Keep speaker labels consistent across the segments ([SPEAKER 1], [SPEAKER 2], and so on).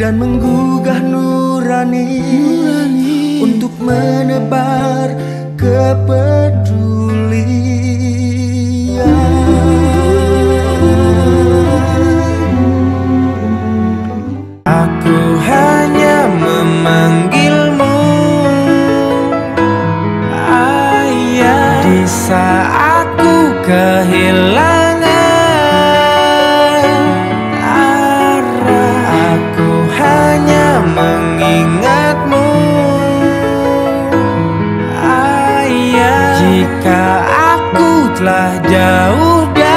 [SPEAKER 1] dan menggugah nurani untuk menebar kepedulian. Aku hanya memanggilmu ayah di saat ku kehilangan arah. Aku hanya mengingatmu ayah jika aku telah jauh darimu.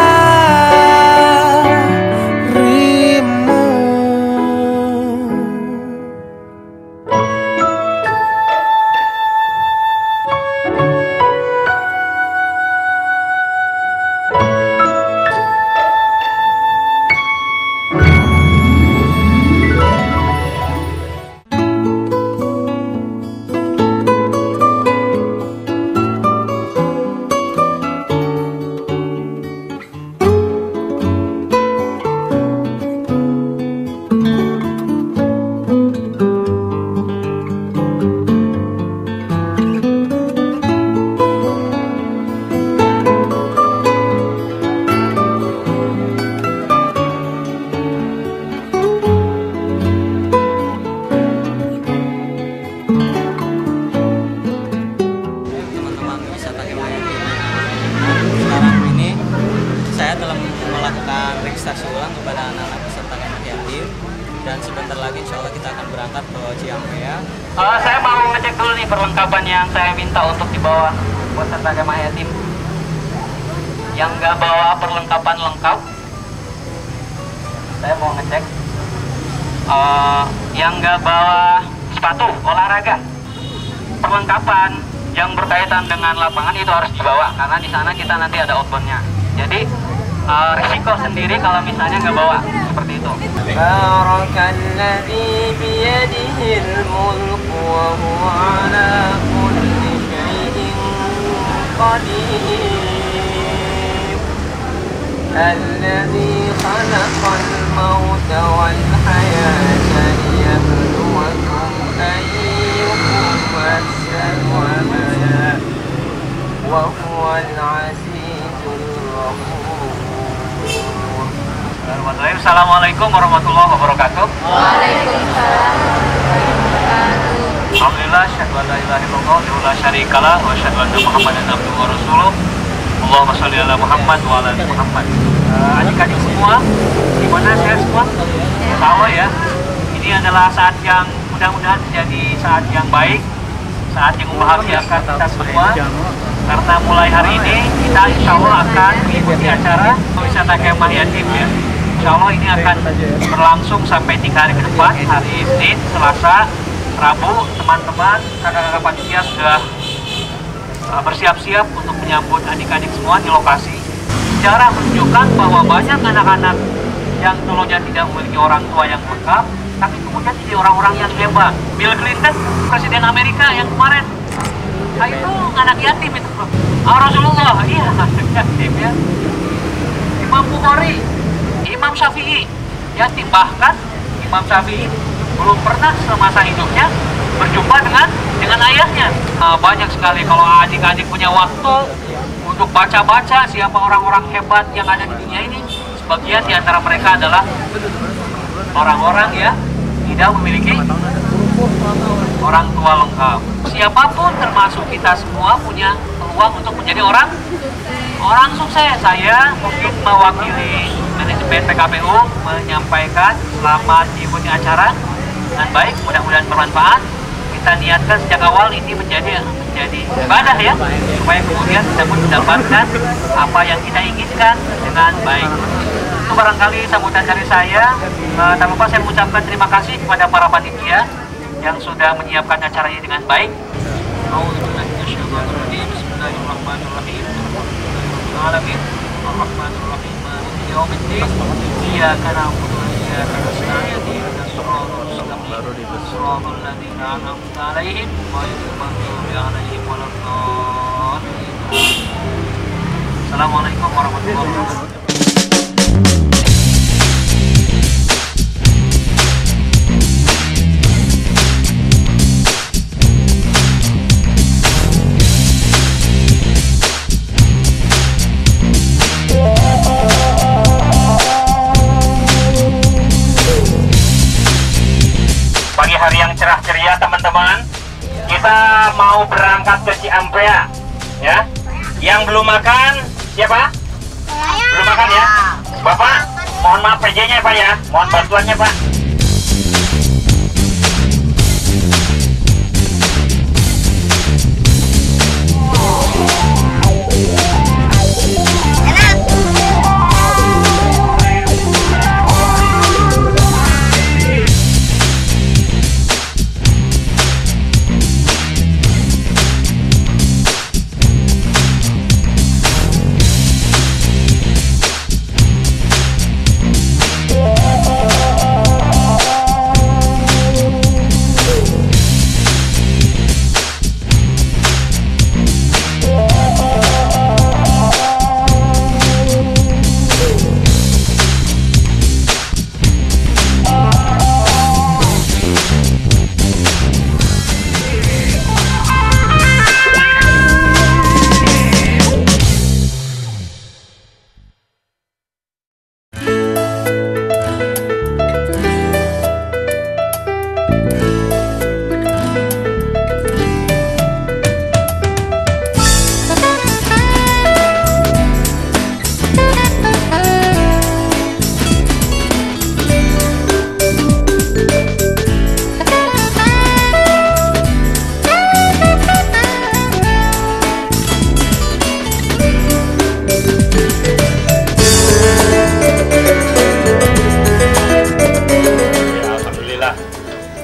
[SPEAKER 2] Registrasi ulang kepada anak-anak peserta kemah yatim, dan sebentar lagi insya Allah kita akan berangkat ke Ciampea.
[SPEAKER 3] Saya mau ngecek dulu nih perlengkapan yang saya minta untuk dibawa peserta kemah yatim. Yang nggak bawa perlengkapan lengkap, saya mau ngecek. Yang nggak bawa sepatu olahraga, perlengkapan yang berkaitan dengan lapangan itu harus dibawa, karena di sana kita nanti ada outboundnya. Jadi risiko sendiri kalau misalnya nggak bawa seperti itu.
[SPEAKER 2] Barakalladzi biyadihil mulku wa huwa ala kulli syai'in qadir. Alladzi khalaqal mauta wal hayata liyabluwakum ayyukum ahsanu amala wa huwal azizul ghafur.
[SPEAKER 3] Assalamualaikum warahmatullahi wabarakatuh.
[SPEAKER 4] Waalaikumsalam warahmatullahi wabarakatuh.
[SPEAKER 3] Alhamdulillah, syahadu an la ilaha illallah wa la syarikalah wa syahadu anna Muhammadan abduhu wa rasuluh. Allahumma sholli ala Muhammad wa ala ali Muhammad. Adik-adik semua, gimana sehat semua? Tahu ya, ini adalah saat yang mudah-mudahan menjadi saat yang baik, saat yang membahagiakan kita semua. Karena mulai hari ini kita insya Allah akan mengikuti acara wisata kemah yatim ya. Insya Allah ini akan berlangsung sampai 3 hari ke depan, hari Senin, Selasa, Rabu. Teman-teman, kakak-kakak panitia sudah bersiap-siap untuk menyambut adik-adik semua di lokasi. Sejarah menunjukkan bahwa banyak anak-anak yang dulunya tidak memiliki orang tua yang lengkap, tapi kemudian jadi orang-orang yang hebat. Bill Clinton, Presiden Amerika yang kemarin, itu anak yatim itu. Rasulullah, iya anak yatim ya. Imam Bukhari, Imam Syafi'i yatim, bahkan Imam Syafi'i belum pernah semasa hidupnya berjumpa dengan ayahnya. Banyak sekali kalau adik-adik punya waktu untuk baca-baca siapa orang-orang hebat yang ada di dunia ini. Sebagian di antara mereka adalah orang-orang yang tidak memiliki orang tua lengkap. Siapapun termasuk kita semua punya peluang untuk menjadi orang sukses. Saya mungkin mewakili manajemen PKPU menyampaikan selamat diikuti acara dengan baik, mudah-mudahan bermanfaat. Kita niatkan sejak awal ini menjadi ibadah ya, supaya kemudian kita pun mendapatkan apa yang kita inginkan dengan baik. Itu barangkali sambutan dari saya. Tak lupa saya mengucapkan terima kasih kepada para panitia yang sudah menyiapkan acara ini dengan baik. Bismillahirrahmanirrahim. Ar-Rahmanir-Rahim. Yaumiddin. Iyyaka na'budu wa iyyaka nasta'in. Ihdinas siratal mustaqim. Siratal ladzina an'amta 'alaihim ghairil maghdubi 'alaihim waladdallin. Assalamualaikum warahmatullahi wabarakatuh. Pagi hari yang cerah ceria teman-teman. Kita mau berangkat ke Ciampea, ya. Yang belum makan siapa? Belum makan ya? Bapak, mohon maaf PJ-nya Pak ya. Mohon bantuannya Pak.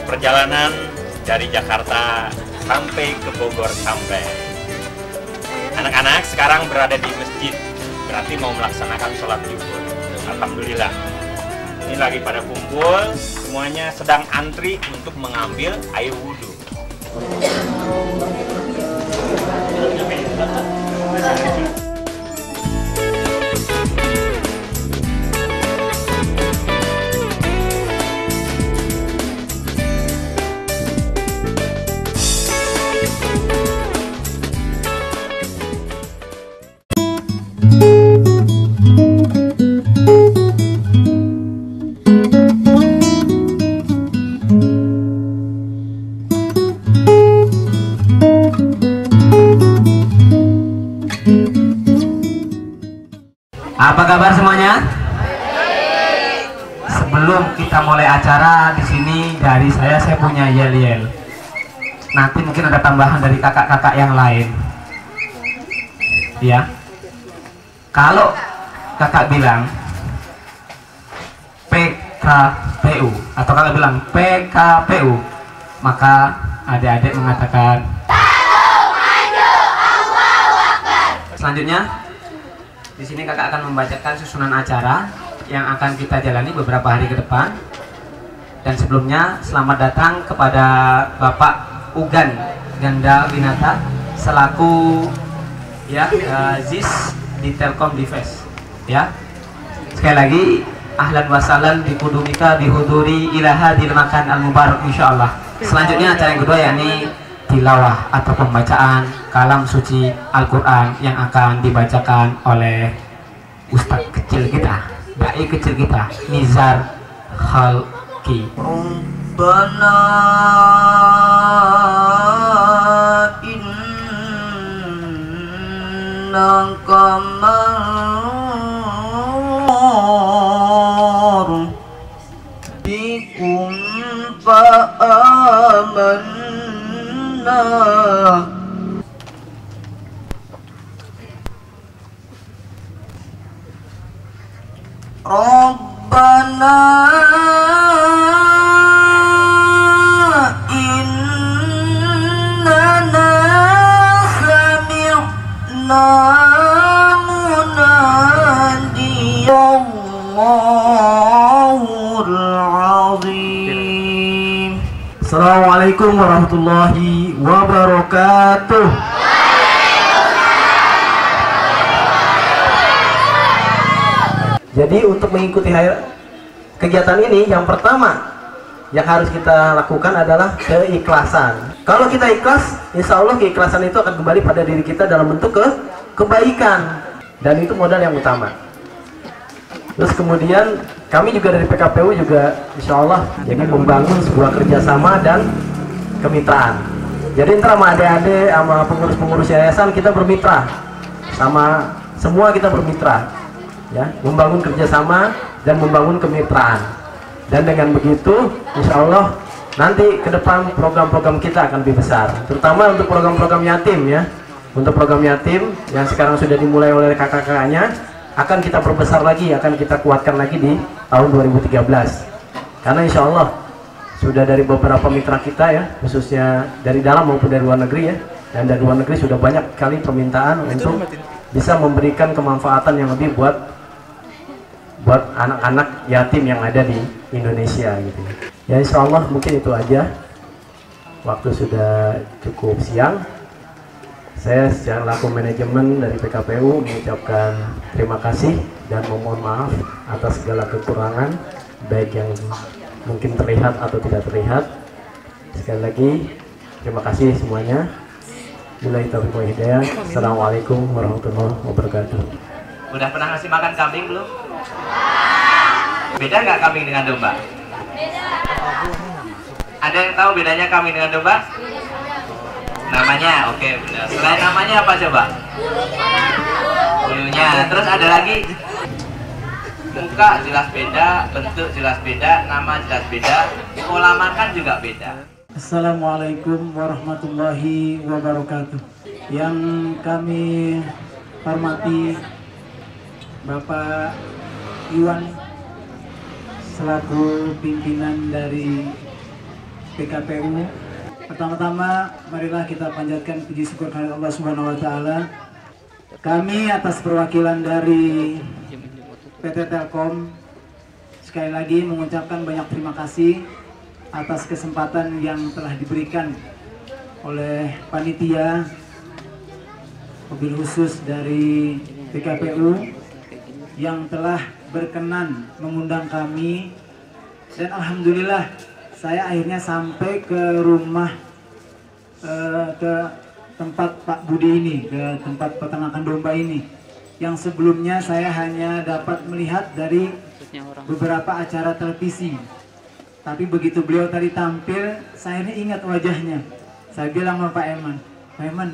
[SPEAKER 3] Perjalanan dari Jakarta sampai ke Bogor sampai. Anak-anak sekarang berada di masjid, berarti mau melaksanakan sholat zuhur. Alhamdulillah. Ini lagi pada kumpul, semuanya sedang antri untuk mengambil air wudhu.
[SPEAKER 5] Apa kabar semuanya? Sebelum kita mulai acara di sini dari saya punya yel-yel. Nanti mungkin ada tambahan dari kakak-kakak yang lain. Ya. Kalau kakak bilang PKPU atau kakak bilang PKPU, maka adik-adik mengatakan selanjutnya. Di sini kakak akan membacakan susunan acara yang akan kita jalani beberapa hari ke depan. Dan sebelumnya selamat datang kepada Bapak Ugan Ganda Winata selaku ya ZIS di Telkom Device. Ya. Sekali lagi ahlan wasalan bikudumika bihuduri ilaha dilmakan al-mubarak insyaallah. Selanjutnya acara yang kedua yakni tilawah atau pembacaan kalam suci Al-Quran yang akan dibacakan oleh ustadz kecil kita, dai kecil kita, Nizar Khalki. Rabbana innaka mar bikum fa'aman Rabbana innana sami'na munadiyallahul azim. Assalamualaikum warahmatullahi wabarakatuh. Jadi untuk mengikuti kegiatan ini, yang pertama yang harus kita lakukan adalah keikhlasan. Kalau kita ikhlas, insya Allah keikhlasan itu akan kembali pada diri kita dalam bentuk kebaikan. Dan itu modal yang utama. Terus kemudian
[SPEAKER 6] kami juga dari PKPU juga insya Allah jadi membangun sebuah kerjasama dan kemitraan. Jadi antara sama adik-adik sama pengurus-pengurus yayasan kita bermitra, sama semua kita bermitra, ya, membangun kerjasama dan membangun kemitraan. Dan dengan begitu insya Allah nanti ke depan program-program kita akan lebih besar, terutama untuk program-program yatim ya. Untuk program yatim yang sekarang sudah dimulai oleh kakak-kakaknya akan kita perbesar lagi, akan kita kuatkan lagi di tahun 2013. Karena insya Allah sudah dari beberapa mitra kita ya, khususnya dari dalam maupun dari luar negeri ya, dan dari luar negeri sudah banyak kali permintaan untuk bisa memberikan kemanfaatan yang lebih buat anak-anak yatim yang ada di Indonesia gitu. Ya insya Allah mungkin itu aja. Waktu sudah cukup siang. Saya secara laku manajemen dari PKPU mengucapkan terima kasih dan memohon maaf atas segala kekurangan baik yang mungkin terlihat atau tidak terlihat. Sekali lagi terima kasih semuanya. Billahi taufiq wal hidayah. Assalamualaikum warahmatullahi wabarakatuh.
[SPEAKER 5] Udah pernah ngasih makan kambing belum? Beda nggak kambing dengan domba? Beda. Ada yang tahu bedanya kambing dengan domba? Namanya, oke benar. Selain namanya apa coba? Bulunya. Terus ada lagi? Muka jelas beda, bentuk jelas beda, nama jelas beda, pola makan juga beda.
[SPEAKER 7] Assalamualaikum warahmatullahi wabarakatuh. Yang kami hormati Bapak Iwan selaku pimpinan dari PKPU. Pertama-tama marilah kita panjatkan puji syukur kepada Allah Subhanahu wa taala. Kami atas perwakilan dari PT Telkom sekali lagi mengucapkan banyak terima kasih atas kesempatan yang telah diberikan oleh panitia, mobil khusus dari PKPU yang telah berkenan mengundang kami, dan alhamdulillah saya akhirnya sampai ke rumah, ke tempat Pak Budi ini, ke tempat peternakan domba ini, yang sebelumnya saya hanya dapat melihat dari beberapa acara televisi. Tapi begitu beliau tadi tampil, saya ini ingat wajahnya. Saya bilang sama Pak Eman, Pak Eman,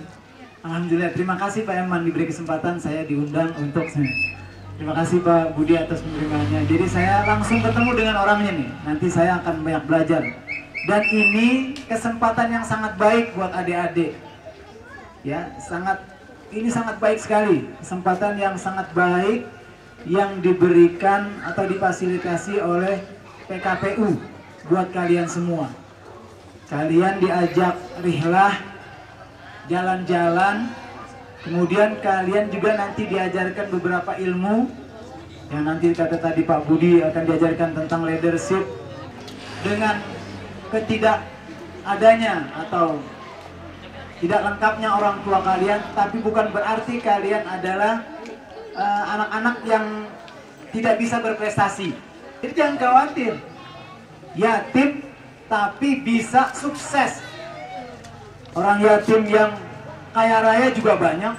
[SPEAKER 7] alhamdulillah terima kasih Pak Eman diberi kesempatan saya diundang untuk sini. Terima kasih Pak Budi atas penerimanya. Jadi saya langsung ketemu dengan orangnya nih. Nanti saya akan banyak belajar. Dan ini kesempatan yang sangat baik buat adik-adik. Ya, ini sangat baik sekali. Kesempatan yang sangat baik yang diberikan atau difasilitasi oleh PKPU buat kalian semua. Kalian diajak rihlah, jalan-jalan. Kemudian kalian juga nanti diajarkan beberapa ilmu yang nanti kata tadi Pak Budi akan diajarkan tentang leadership. Dengan ketidakadanya atau tidak lengkapnya orang tua kalian, tapi bukan berarti kalian adalah anak-anak yang tidak bisa berprestasi. Jadi jangan khawatir, yatim tapi bisa sukses. Orang yatim yang kaya raya juga banyak.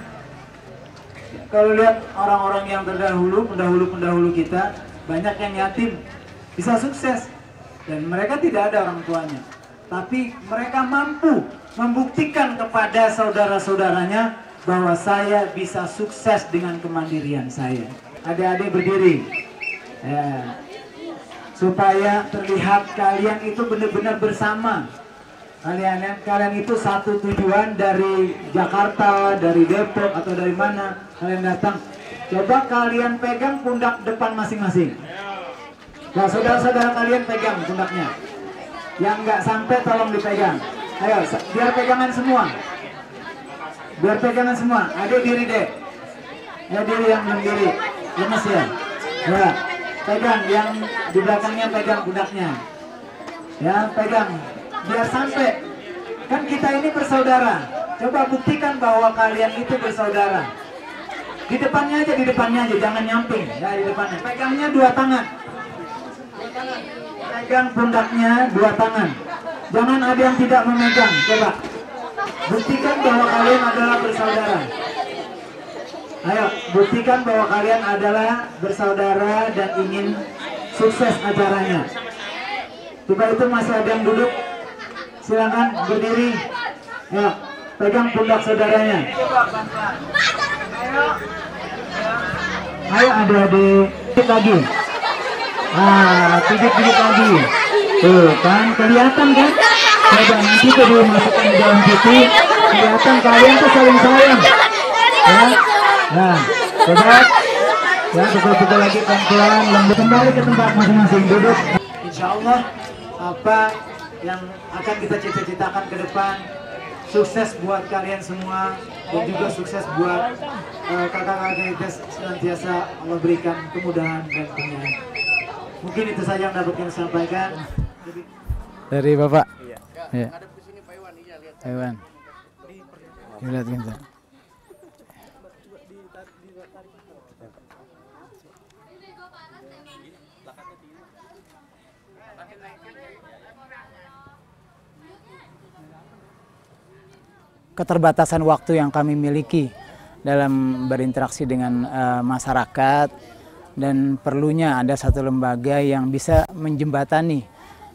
[SPEAKER 7] Kalau lihat orang-orang yang pendahulu kita, banyak yang yatim bisa sukses dan mereka tidak ada orang tuanya, tapi mereka mampu membuktikan kepada saudara-saudaranya bahwa saya bisa sukses dengan kemandirian saya. Adik-adik berdiri ya, supaya terlihat kalian itu benar-benar bersama. Kalian itu satu tujuan, dari Jakarta, dari Depok atau dari mana kalian datang. Coba kalian pegang pundak depan masing-masing. Nah, saudara-saudara kalian pegang pundaknya. Yang nggak sampai tolong dipegang. Ayo, biar pegangan semua. Biar pegangan semua. Adik diri deh. Ya diri yang belum diri. Lemes ya. Ya, pegang yang di belakangnya, pegang pundaknya. Ya, pegang. Biar sampai, kan kita ini bersaudara. Coba buktikan bahwa kalian itu bersaudara. Di depannya aja, jangan nyamping. Ya, di depannya. Pegangnya dua tangan. Pegang pundaknya dua tangan. Jangan ada yang tidak memegang. Coba buktikan bahwa kalian adalah bersaudara. Ayo, buktikan bahwa kalian adalah bersaudara dan ingin sukses acaranya. Coba itu masih ada yang duduk, silakan berdiri. Ya, pegang pundak saudaranya. Ayo adik-adik, pijit lagi. Pijit lagi. Tuh kan, kelihatan kan? Coba nanti tuh dimasukkan di dalam putih, kelihatan kalian tuh saling sayang. Ya, nah, coba. Ya, pukul-pukul lagi pelan-pelan, lembut, kembali ke tempat masing-masing duduk. Insya Allah apa yang akan kita cita-citakan ke depan, sukses buat kalian semua dan juga sukses buat kakak-kakak kita, senantiasa Allah berikan kemudahan dan kemuliaan. Mungkin itu saja yang dapat kami sampaikan
[SPEAKER 8] dari Bapak. Iya. Pak Iwan. Lihat kita. Keterbatasan waktu yang kami miliki dalam berinteraksi dengan masyarakat, dan perlunya ada satu lembaga yang bisa menjembatani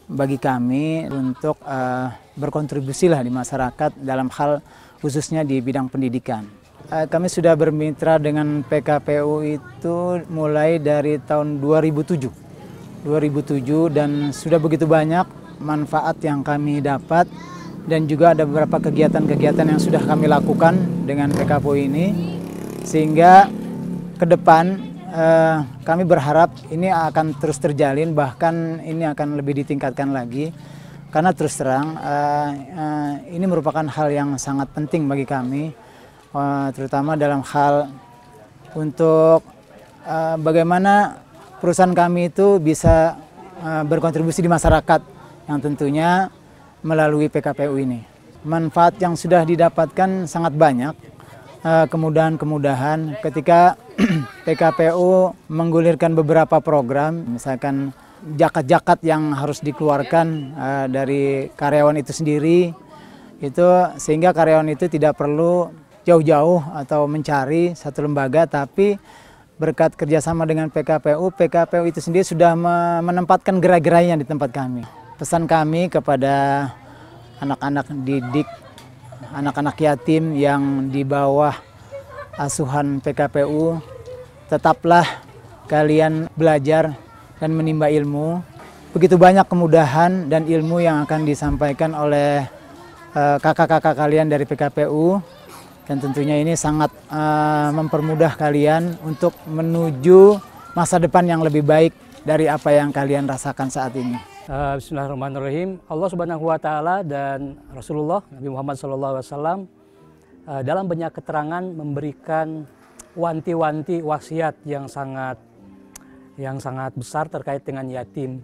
[SPEAKER 8] bagi kami untuk berkontribusi lah di masyarakat dalam hal khususnya di bidang pendidikan. Kami sudah bermitra dengan PKPU itu mulai dari tahun 2007 dan sudah begitu banyak manfaat yang kami dapat. Dan juga ada beberapa kegiatan-kegiatan yang sudah kami lakukan dengan PKPU ini, sehingga ke depan kami berharap ini akan terus terjalin, bahkan ini akan lebih ditingkatkan lagi, karena terus terang ini merupakan hal yang sangat penting bagi kami, terutama dalam hal untuk bagaimana perusahaan kami itu bisa berkontribusi di masyarakat yang tentunya melalui PKPU ini. Manfaat yang sudah didapatkan sangat banyak, kemudahan-kemudahan ketika PKPU menggulirkan beberapa program, misalkan zakat-zakat yang harus dikeluarkan dari karyawan itu sendiri, itu sehingga karyawan itu tidak perlu jauh-jauh atau mencari satu lembaga, tapi berkat kerjasama dengan PKPU itu sendiri sudah menempatkan gerai-gerainya di tempat kami. Pesan kami kepada anak-anak didik, anak-anak yatim yang di bawah asuhan PKPU, tetaplah kalian belajar dan menimba ilmu. Begitu banyak kemudahan dan ilmu yang akan disampaikan oleh kakak-kakak kalian dari PKPU, dan tentunya ini sangat mempermudah kalian untuk menuju masa depan yang lebih baik dari apa yang kalian rasakan saat ini.
[SPEAKER 9] Bismillahirrahmanirrahim. Allah Subhanahu wa Ta'ala dan Rasulullah Nabi Muhammad SAW dalam banyak keterangan memberikan wanti-wanti wasiat yang sangat besar terkait dengan yatim.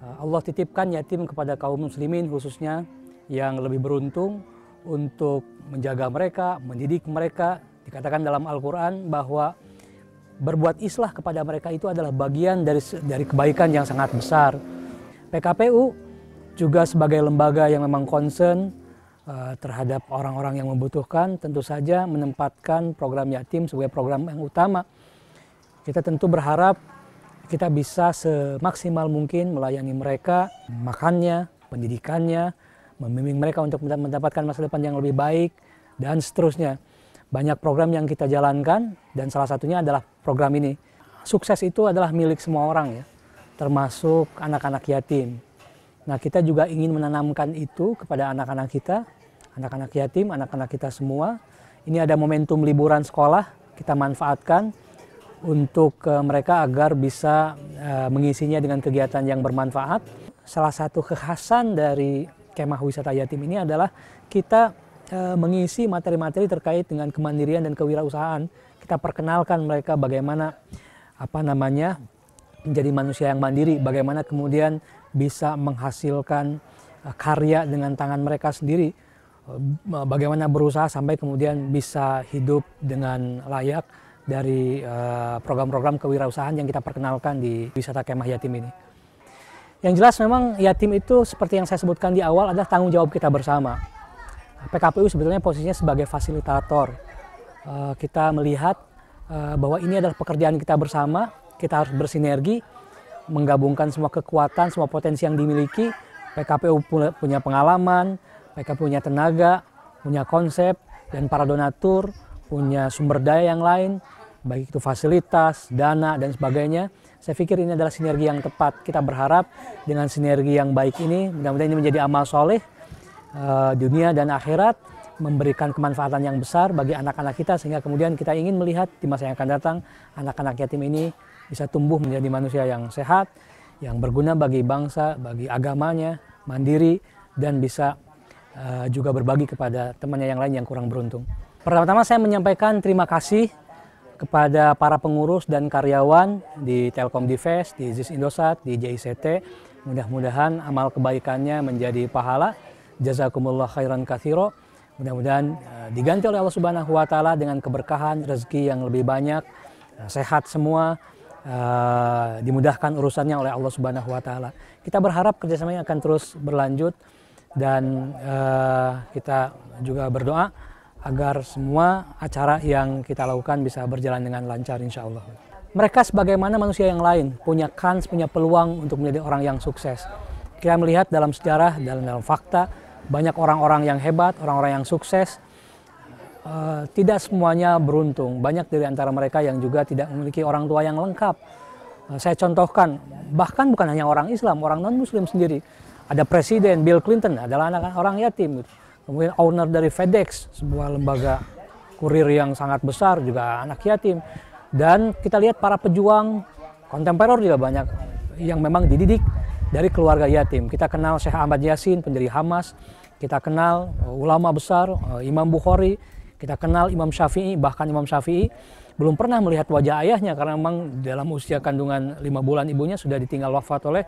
[SPEAKER 9] Allah titipkan yatim kepada kaum muslimin khususnya yang lebih beruntung untuk menjaga mereka, mendidik mereka. Dikatakan dalam Al-Quran bahwa berbuat islah kepada mereka itu adalah bagian dari kebaikan yang sangat besar. PKPU juga sebagai lembaga yang memang concern terhadap orang-orang yang membutuhkan, tentu saja menempatkan program yatim sebagai program yang utama. Kita tentu berharap kita bisa semaksimal mungkin melayani mereka, makannya, pendidikannya, membimbing mereka untuk mendapatkan masa depan yang lebih baik, dan seterusnya. Banyak program yang kita jalankan, dan salah satunya adalah program ini. Sukses itu adalah milik semua orang ya, termasuk anak-anak yatim. Nah, kita juga ingin menanamkan itu kepada anak-anak kita, anak-anak yatim, anak-anak kita semua. Ini ada momentum liburan sekolah, kita manfaatkan untuk mereka agar bisa mengisinya dengan kegiatan yang bermanfaat. Salah satu kekhasan dari kemah wisata yatim ini adalah kita mengisi materi-materi terkait dengan kemandirian dan kewirausahaan. Kita perkenalkan mereka bagaimana menjadi manusia yang mandiri, bagaimana kemudian bisa menghasilkan karya dengan tangan mereka sendiri, bagaimana berusaha sampai kemudian bisa hidup dengan layak dari program-program kewirausahaan yang kita perkenalkan di wisata kemah yatim ini. Yang jelas memang yatim itu seperti yang saya sebutkan di awal adalah tanggung jawab kita bersama. PKPU sebetulnya posisinya sebagai fasilitator. Kita melihat bahwa ini adalah pekerjaan kita bersama, kita harus bersinergi. menggabungkan semua kekuatan, semua potensi yang dimiliki. PKPU punya pengalaman, PKPU punya tenaga, punya konsep, dan para donatur punya sumber daya yang lain, baik itu fasilitas, dana, dan sebagainya. Saya pikir ini adalah sinergi yang tepat. Kita berharap dengan sinergi yang baik ini, mudah-mudahan ini menjadi amal soleh dunia dan akhirat, memberikan kemanfaatan yang besar bagi anak-anak kita, sehingga kemudian kita ingin melihat di masa yang akan datang anak-anak yatim ini bisa tumbuh menjadi manusia yang sehat, yang berguna bagi bangsa, bagi agamanya, mandiri, dan bisa juga berbagi kepada temannya yang lain yang kurang beruntung. Pertama-tama saya menyampaikan terima kasih kepada para pengurus dan karyawan di Telkom Dives, di ZIS Indosat, di JICT. Mudah-mudahan amal kebaikannya menjadi pahala. Jazakumullah khairan katsiro. Mudah-mudahan diganti oleh Allah Subhanahu wa taala dengan keberkahan, rezeki yang lebih banyak, sehat semua, dimudahkan urusannya oleh Allah Subhanahu wa taala. Kita berharap kerjasamanya akan terus berlanjut, dan kita juga berdoa agar semua acara yang kita lakukan bisa berjalan dengan lancar insya Allah. Mereka sebagaimana manusia yang lain punya kans, punya peluang untuk menjadi orang yang sukses. Kita melihat dalam sejarah, dalam fakta, banyak orang-orang yang hebat, orang-orang yang sukses, tidak semuanya beruntung. Banyak dari antara mereka yang juga tidak memiliki orang tua yang lengkap. Saya contohkan, bahkan bukan hanya orang Islam, orang non-Muslim sendiri. Ada Presiden Bill Clinton adalah anak orang yatim. Kemudian owner dari FedEx, sebuah lembaga kurir yang sangat besar, juga anak yatim. Dan kita lihat para pejuang kontemporer juga banyak yang memang dididik dari keluarga yatim. Kita kenal Syekh Ahmad Yasin, pendiri Hamas. Kita kenal ulama besar, Imam Bukhari. Kita kenal Imam Syafi'i, bahkan Imam Syafi'i belum pernah melihat wajah ayahnya karena memang dalam usia kandungan 5 bulan ibunya sudah ditinggal wafat oleh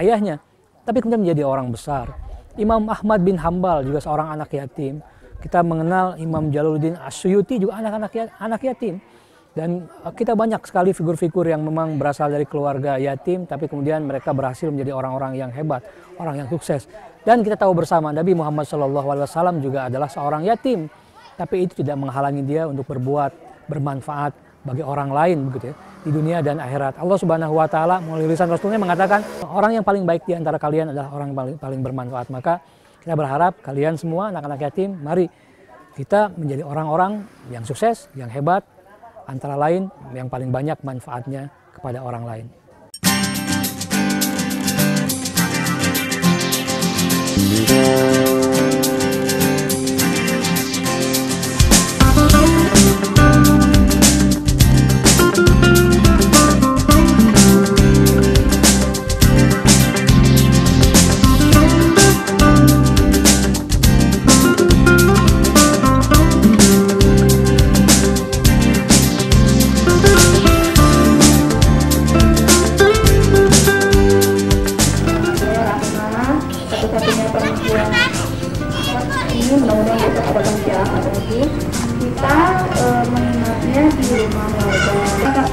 [SPEAKER 9] ayahnya. Tapi kemudian menjadi orang besar. Imam Ahmad bin Hambal juga seorang anak yatim. Kita mengenal Imam Jalaluddin Asyuyuti juga anak yatim. Dan kita banyak sekali figur-figur yang memang berasal dari keluarga yatim, tapi kemudian mereka berhasil menjadi orang-orang yang hebat, orang yang sukses. Dan kita tahu bersama Nabi Muhammad SAW juga adalah seorang yatim, tapi itu tidak menghalangi dia untuk bermanfaat bagi orang lain, begitu ya, di dunia dan akhirat. Allah Subhanahu wa taala melalui lisan Rasulnya mengatakan, orang yang paling baik di antara kalian adalah orang yang paling bermanfaat. Maka kita berharap kalian semua anak-anak yatim, mari kita menjadi orang-orang yang sukses, yang hebat, antara lain yang paling banyak manfaatnya kepada orang lain.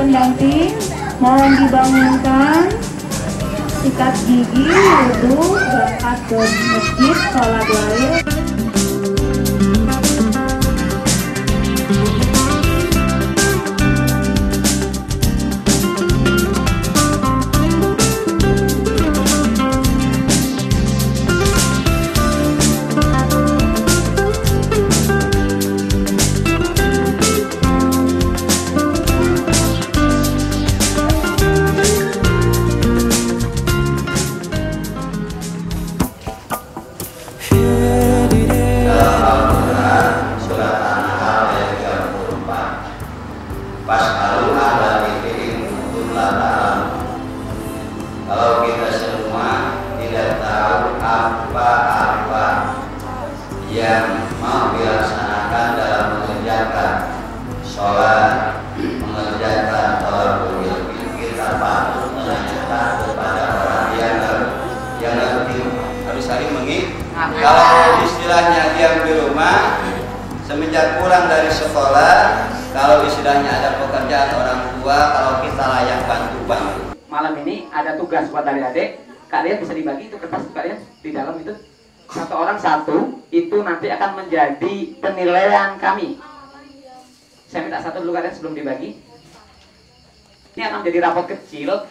[SPEAKER 10] Pendamping mohon dibangunkan, sikat gigi, wudhu, berangkat ke masjid, sholat lahir.
[SPEAKER 11] Kalau kita semua tidak tahu apa-apa yang mau dilaksanakan dalam mengerjakan sholat, mengerjakan tawaful, kita patut menanyakan kepada orang yang ngerti. Harus saling mengingat. Kalau istilahnya diam di rumah, semenjak pulang dari sekolah, kalau istilahnya ada pekerjaan orang tua, kalau kita layak bantu.
[SPEAKER 5] Malam ini ada tugas buat adik-adik. Kalian bisa dibagi itu kertas kalian di dalam itu. Satu orang satu, itu nanti akan menjadi penilaian kami. Saya minta satu dulu kalian sebelum dibagi. Ini akan menjadi rapot kecil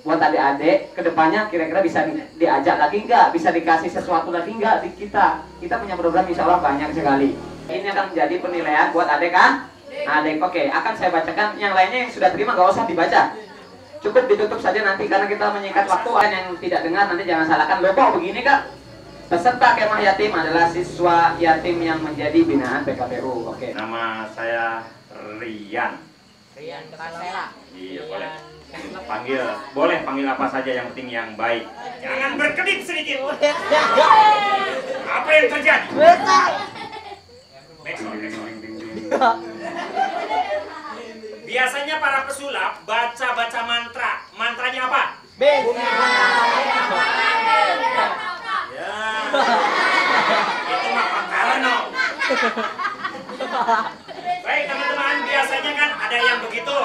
[SPEAKER 5] buat adik-adik kedepannya kira-kira bisa diajak lagi nggak, bisa dikasih sesuatu lagi nggak di kita punya program insya Allah banyak sekali. Ini akan menjadi penilaian buat adik kan? Adik, oke, akan saya bacakan. Yang lainnya yang sudah terima nggak usah dibaca, cukup ditutup saja nanti karena kita menyingkat waktu. Yang tidak dengar nanti jangan salahkan. Loh kok begini kak? Peserta kemah yatim adalah siswa yatim yang menjadi binaan PKPU. Oke.
[SPEAKER 12] Nama saya Rian.
[SPEAKER 2] Rian Kasela.
[SPEAKER 12] Iya boleh. Boleh panggil apa saja, yang penting yang baik. Jangan berkedip sedikit. Apa yang terjadi? Biasanya para pesulap baca mantra. Mantranya apa? Ya. Itu mah Pak Karno. Baik teman-teman, biasanya kan ada yang begitu.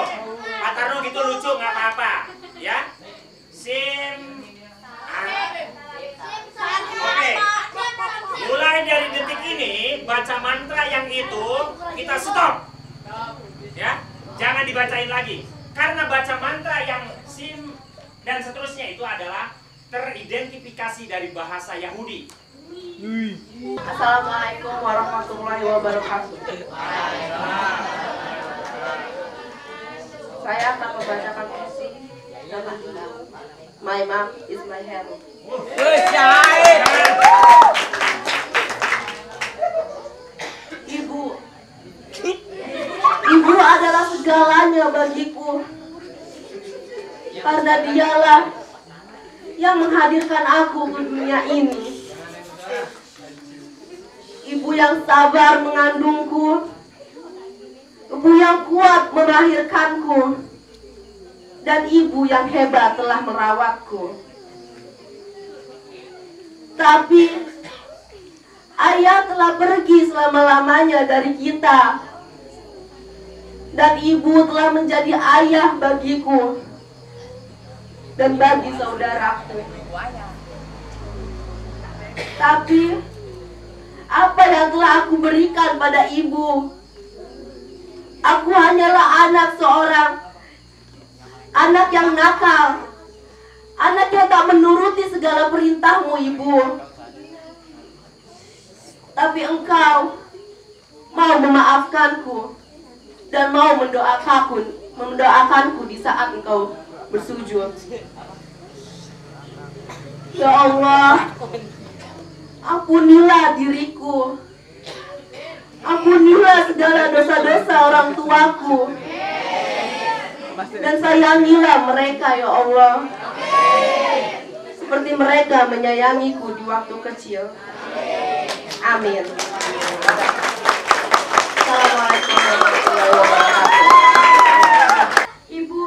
[SPEAKER 12] Pak Tarno gitu lucu, nggak apa-apa, ya. Oke. Mulai dari detik ini baca mantra yang itu kita stop, ya. Jangan dibacain lagi, karena baca mantra yang sim dan seterusnya itu adalah teridentifikasi dari bahasa Yahudi.
[SPEAKER 13] Assalamualaikum warahmatullahi wabarakatuh. Saya akan membacakan puisi dengan judul My Mom is My Hero. Ibu adalah segalanya bagiku, karena dialah yang menghadirkan aku ke dunia ini. Ibu yang sabar mengandungku, ibu yang kuat melahirkanku, dan ibu yang hebat telah merawatku. Tapi ayah telah pergi selama-lamanya dari kita, dan ibu telah menjadi ayah bagiku dan bagi saudaraku. Tapi apa yang telah aku berikan pada ibu? Aku hanyalah anak seorang anak yang nakal, anak yang tak menuruti segala perintahmu, Ibu. Tapi engkau mau memaafkanku dan mau mendoakanku di saat engkau bersujud. Ya Allah, ampunilah diriku, ampunilah segala dosa-dosa orang tuaku, dan sayangilah mereka ya Allah, seperti mereka menyayangiku di waktu kecil. Amin. Assalamualaikum warahmatullahi wabarakatuh.
[SPEAKER 10] Ibu,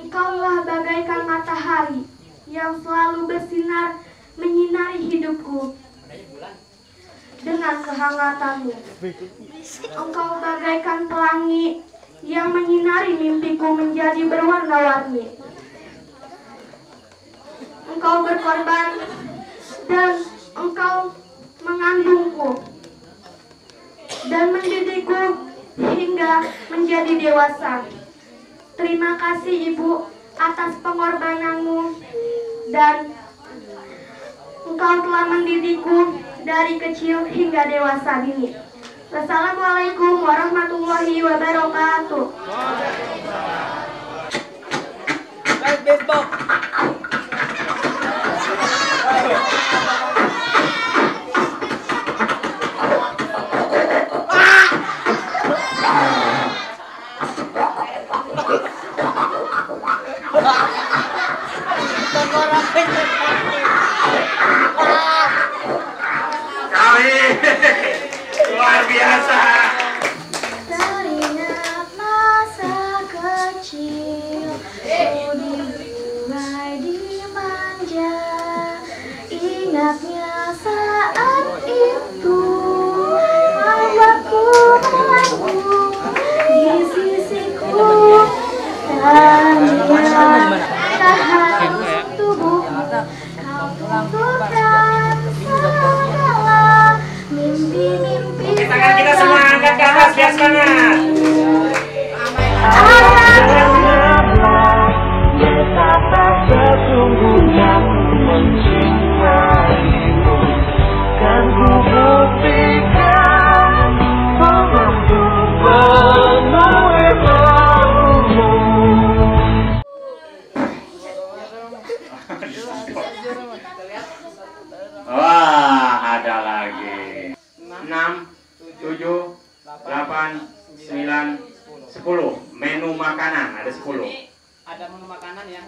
[SPEAKER 10] engkaulah bagaikan matahari yang selalu bersinar menyinari hidupku dengan kehangatanmu. Engkau bagaikan pelangi yang menyinari mimpiku menjadi berwarna-warni. Engkau berkorban dan engkau mengandungku dan mendidikku hingga menjadi dewasa. Terima kasih Ibu atas pengorbananmu, dan engkau telah mendidikku dari kecil hingga dewasa ini. Wassalamualaikum warahmatullahi wabarakatuh.
[SPEAKER 12] Luar biasa.
[SPEAKER 10] Teringat masa kecil, ku dimulai dimanja. Ingatnya saat itu, membuatku mengagum di sisiku. Tanya tahan tubuhmu, kau tuturkan segala mimpi-mimpi.
[SPEAKER 12] Tangan kita semua angkat ke atas, lihat semangat.
[SPEAKER 10] Betapa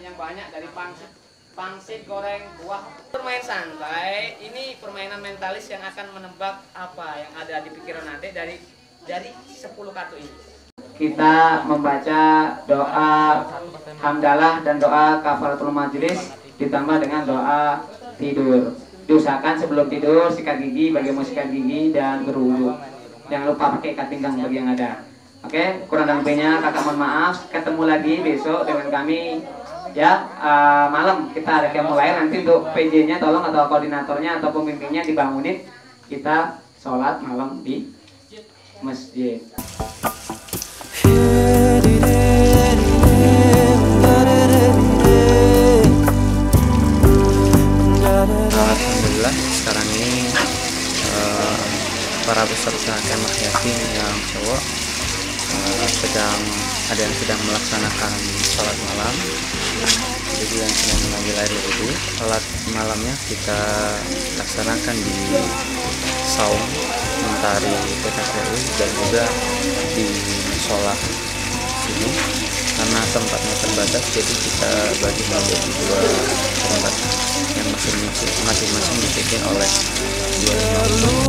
[SPEAKER 5] yang banyak dari pangsit goreng buah. Bermain santai, ini permainan mentalis yang akan menebak apa yang ada di pikiran adik dari 10 kartu ini. Kita membaca doa hamdalah dan doa kafaratul majelis ditambah dengan doa tidur. Diusahakan sebelum tidur sikat gigi bagi yang mau sikat gigi dan berwudu. Jangan lupa pakai ikat pinggang bagi yang ada. Oke, kurang dan lebihnya kakak mohon maaf. Ketemu lagi besok dengan kami ya, malam kita ada yang mulai. Nanti untuk PJ-nya tolong atau koordinatornya atau pemimpinnya dibangunin, kita sholat malam di masjid.
[SPEAKER 2] Alhamdulillah sekarang ini para peserta kemah yatim yang cowok ada yang sedang melaksanakan sholat malam, jadi yang sedang mengambil air wudhu. Sholat malamnya kita laksanakan di saum mentari PKPU dan juga di sholat sini. Karena tempatnya terbatas, jadi kita bagi menjadi 2 tempat yang masing-masing dipimpin oleh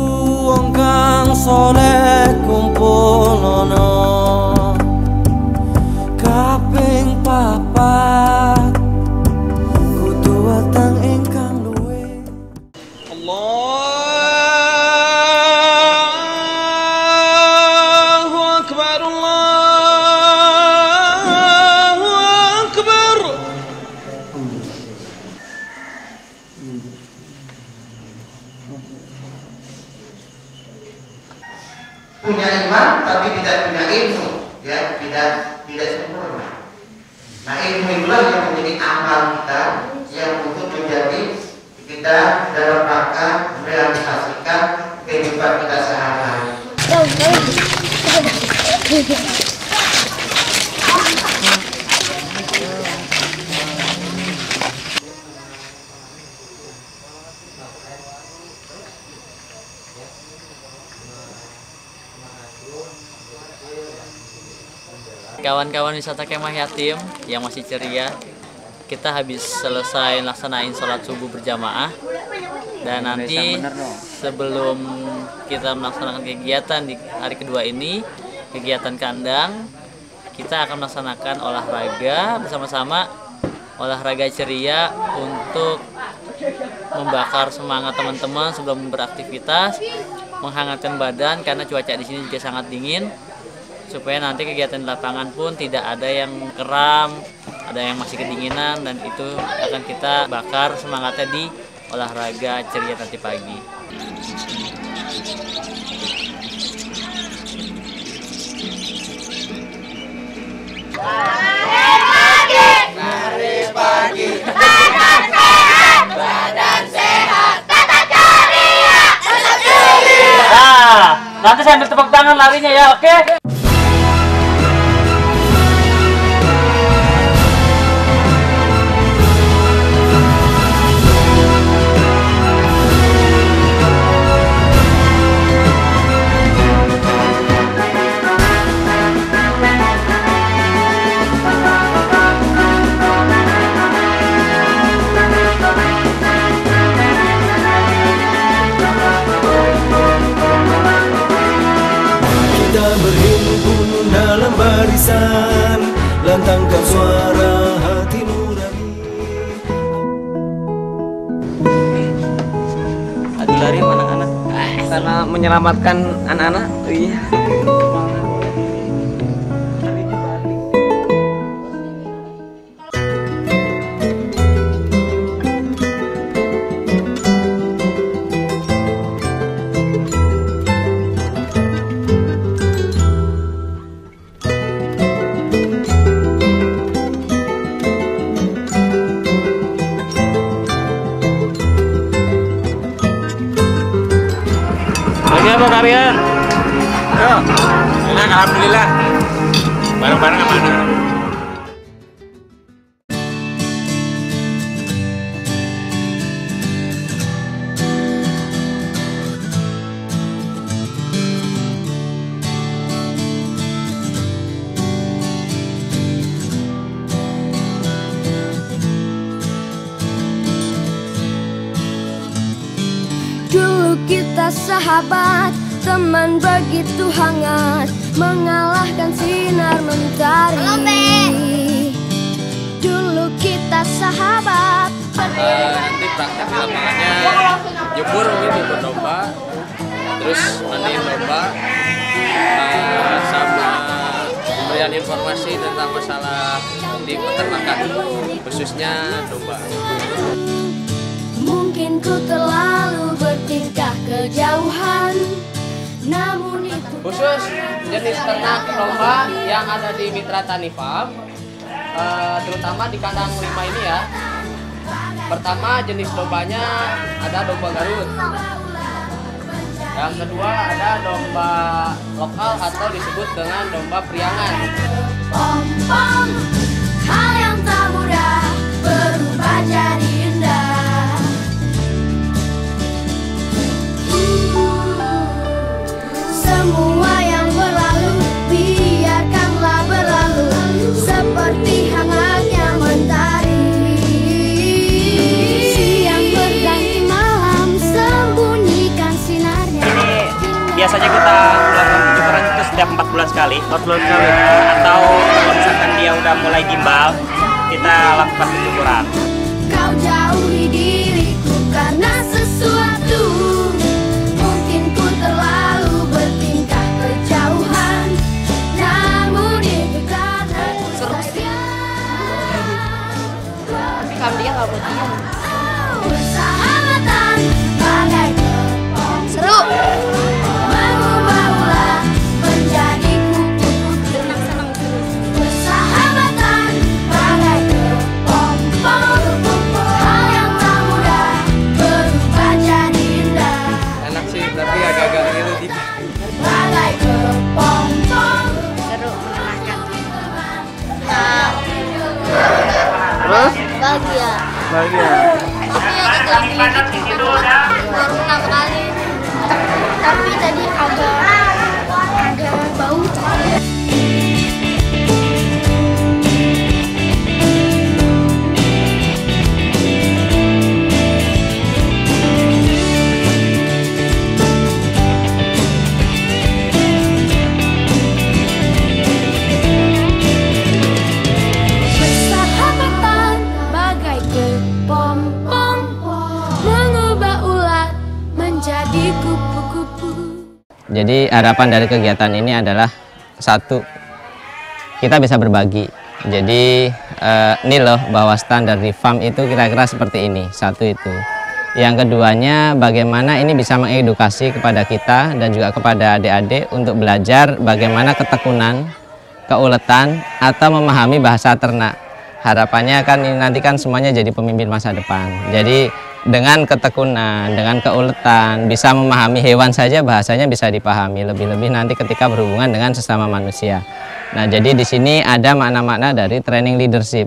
[SPEAKER 2] 2
[SPEAKER 1] wong kang soleh kumpulono kaping papat kudu watang ingkang luwih. Allahu akbar, Allahu akbar.
[SPEAKER 11] Punya iman tapi tidak punya ilmu, ya tidak sempurna. Nah, ilmu itulah yang menjadi amal kita, yang untuk menjadi kita dalam rangka merealisasikan kehidupan kita sehari-hari.
[SPEAKER 2] Kawan-kawan wisata kemah yatim yang masih ceria, kita habis selesai laksanain sholat subuh berjamaah, dan nanti sebelum kita melaksanakan kegiatan di hari kedua ini, kegiatan kandang, kita akan melaksanakan olahraga bersama-sama, olahraga ceria untuk membakar semangat teman-teman sebelum beraktivitas, menghangatkan badan karena cuaca di sini juga sangat dingin, supaya nanti kegiatan di lapangan pun tidak ada yang kram, ada yang masih kedinginan, dan itu akan kita bakar semangatnya di olahraga ceria nanti pagi.
[SPEAKER 1] Mari pagi, badan sehat, tata ceria, tetap ceria.
[SPEAKER 3] Nah, nanti saya ambil tepuk tangan larinya ya, oke?
[SPEAKER 1] Berhimpun dalam barisan, lantangkan suara hati nurani.
[SPEAKER 5] Adu lari anak-anak karena menyelamatkan anak-anak. Iya.
[SPEAKER 3] Apa kalian? Yo, enak alhamdulillah. Bareng-bareng sama anak.
[SPEAKER 10] kita sahabat, teman begitu hangat, mengalahkan sinar mentari. Dulu kita sahabat.
[SPEAKER 14] Nanti praktek di lapangannya jemur, mungkin jemur domba, terus mandiin domba, sama pemberian informasi tentang masalah di peternakan, khususnya domba.
[SPEAKER 10] Mungkin ku terlalu bertingkah kejauhan, namun itu
[SPEAKER 14] Khusus jenis ternak domba yang ada di Mitra Tani Farm, terutama di kandang 5 ini ya. Pertama, jenis dombanya ada domba Garut. Yang kedua ada domba lokal atau disebut dengan domba priangan.
[SPEAKER 10] pom-pom, hal yang tak mudah berubah jadi indah. Semua yang berlalu biarkanlah berlalu seperti hangatnya mentari. Siang berganti malam sembunyikan sinarnya.
[SPEAKER 12] Biasanya kita melakukan pencukuran itu setiap 4 bulan sekali. 4 bulan sekali. Atau kalau misalkan dia udah mulai gimbal, kita lakukan pencukuran.
[SPEAKER 10] Kau jauhi diriku karena sesuatu. Mungkin ku terlalu bertingkah kejauhan, namun itu karena seru sih.
[SPEAKER 13] Tapi kambingnya nggak mau diam.
[SPEAKER 10] Persahabatan bagai kepong seru. Mengubah-ubah menjadi kupu-kupu. Persahabatan bagai kepong-pong. Hal yang tak mudah berubah jadi indah.
[SPEAKER 14] Enak sih, tapi agak-agak ngilu dikit.
[SPEAKER 10] Bagai kepong-pong.
[SPEAKER 13] Seru menyenangkan.
[SPEAKER 10] Bahagia.
[SPEAKER 14] Bahagia.
[SPEAKER 10] Baru 6 kali. Tapi tadi agak bau. Persahabatan bagai kepompong, mengubah ulat menjadi kupu-kupu.
[SPEAKER 15] Jadi harapan dari kegiatan ini adalah satu, kita bisa berbagi. Jadi ini loh bahwa standar di farm itu kira-kira seperti ini. Satu itu. Yang keduanya bagaimana ini bisa mengedukasi kepada kita dan juga kepada adik-adik untuk belajar bagaimana ketekunan, keuletan atau memahami bahasa ternak. Harapannya kan ini nanti kan semuanya jadi pemimpin masa depan. Jadi dengan ketekunan, dengan keuletan, bisa memahami hewan saja bahasanya bisa dipahami, lebih-lebih nanti ketika berhubungan dengan sesama manusia. Nah, jadi di sini ada makna-makna dari training leadership.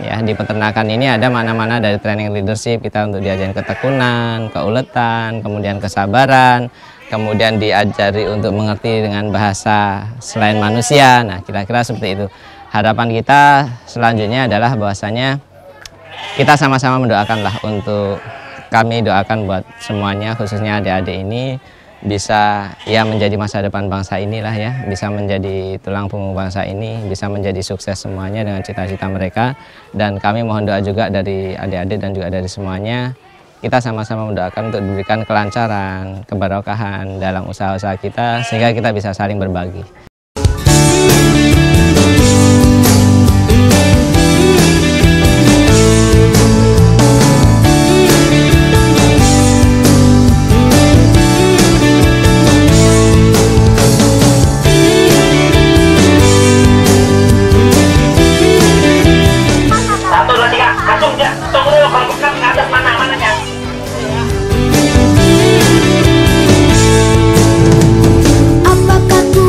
[SPEAKER 15] Ya, di peternakan ini ada makna-makna dari training leadership. Kita untuk diajarin ketekunan, keuletan, kemudian kesabaran, kemudian diajari untuk mengerti dengan bahasa selain manusia. Nah, kira-kira seperti itu. Harapan kita selanjutnya adalah bahwasanya kita sama-sama mendoakanlah untuk kami doakan buat semuanya, khususnya adik-adik ini bisa ya menjadi masa depan bangsa inilah ya, bisa menjadi tulang punggung bangsa ini, bisa menjadi sukses semuanya dengan cita-cita mereka. Dan kami mohon doa juga dari adik-adik dan juga dari semuanya, kita sama-sama mendoakan untuk diberikan kelancaran, keberkahan dalam usaha-usaha kita sehingga kita bisa saling berbagi.
[SPEAKER 10] Apakah ku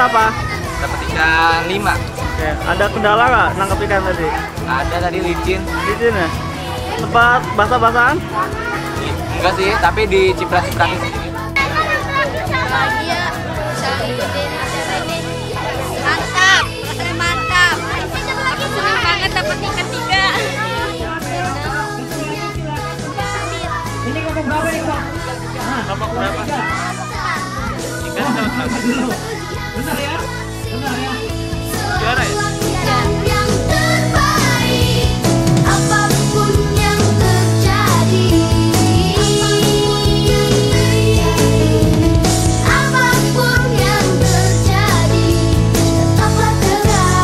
[SPEAKER 16] berapa?
[SPEAKER 17] Dapat ikan 5.
[SPEAKER 16] Oke, ada kendala nggak nangkep ikan tadi?
[SPEAKER 17] Ada tadi licin.
[SPEAKER 16] Licin ya? Tempat basah-basahan?
[SPEAKER 17] Enggak sih, tapi diciprat-cipratin.
[SPEAKER 4] Bahagia bisa ikutin acara ini. Mantap, rasanya mantap. Senang banget dapat ikan 3.
[SPEAKER 16] Ini kelompok berapa nih, Pak? Kelompok berapa? Ikan dapat dulu. Benar ya? Benar ya? Juara ya?
[SPEAKER 10] Yang terbaik, apapun yang terjadi, apapun yang terjadi, tetaplah tegak,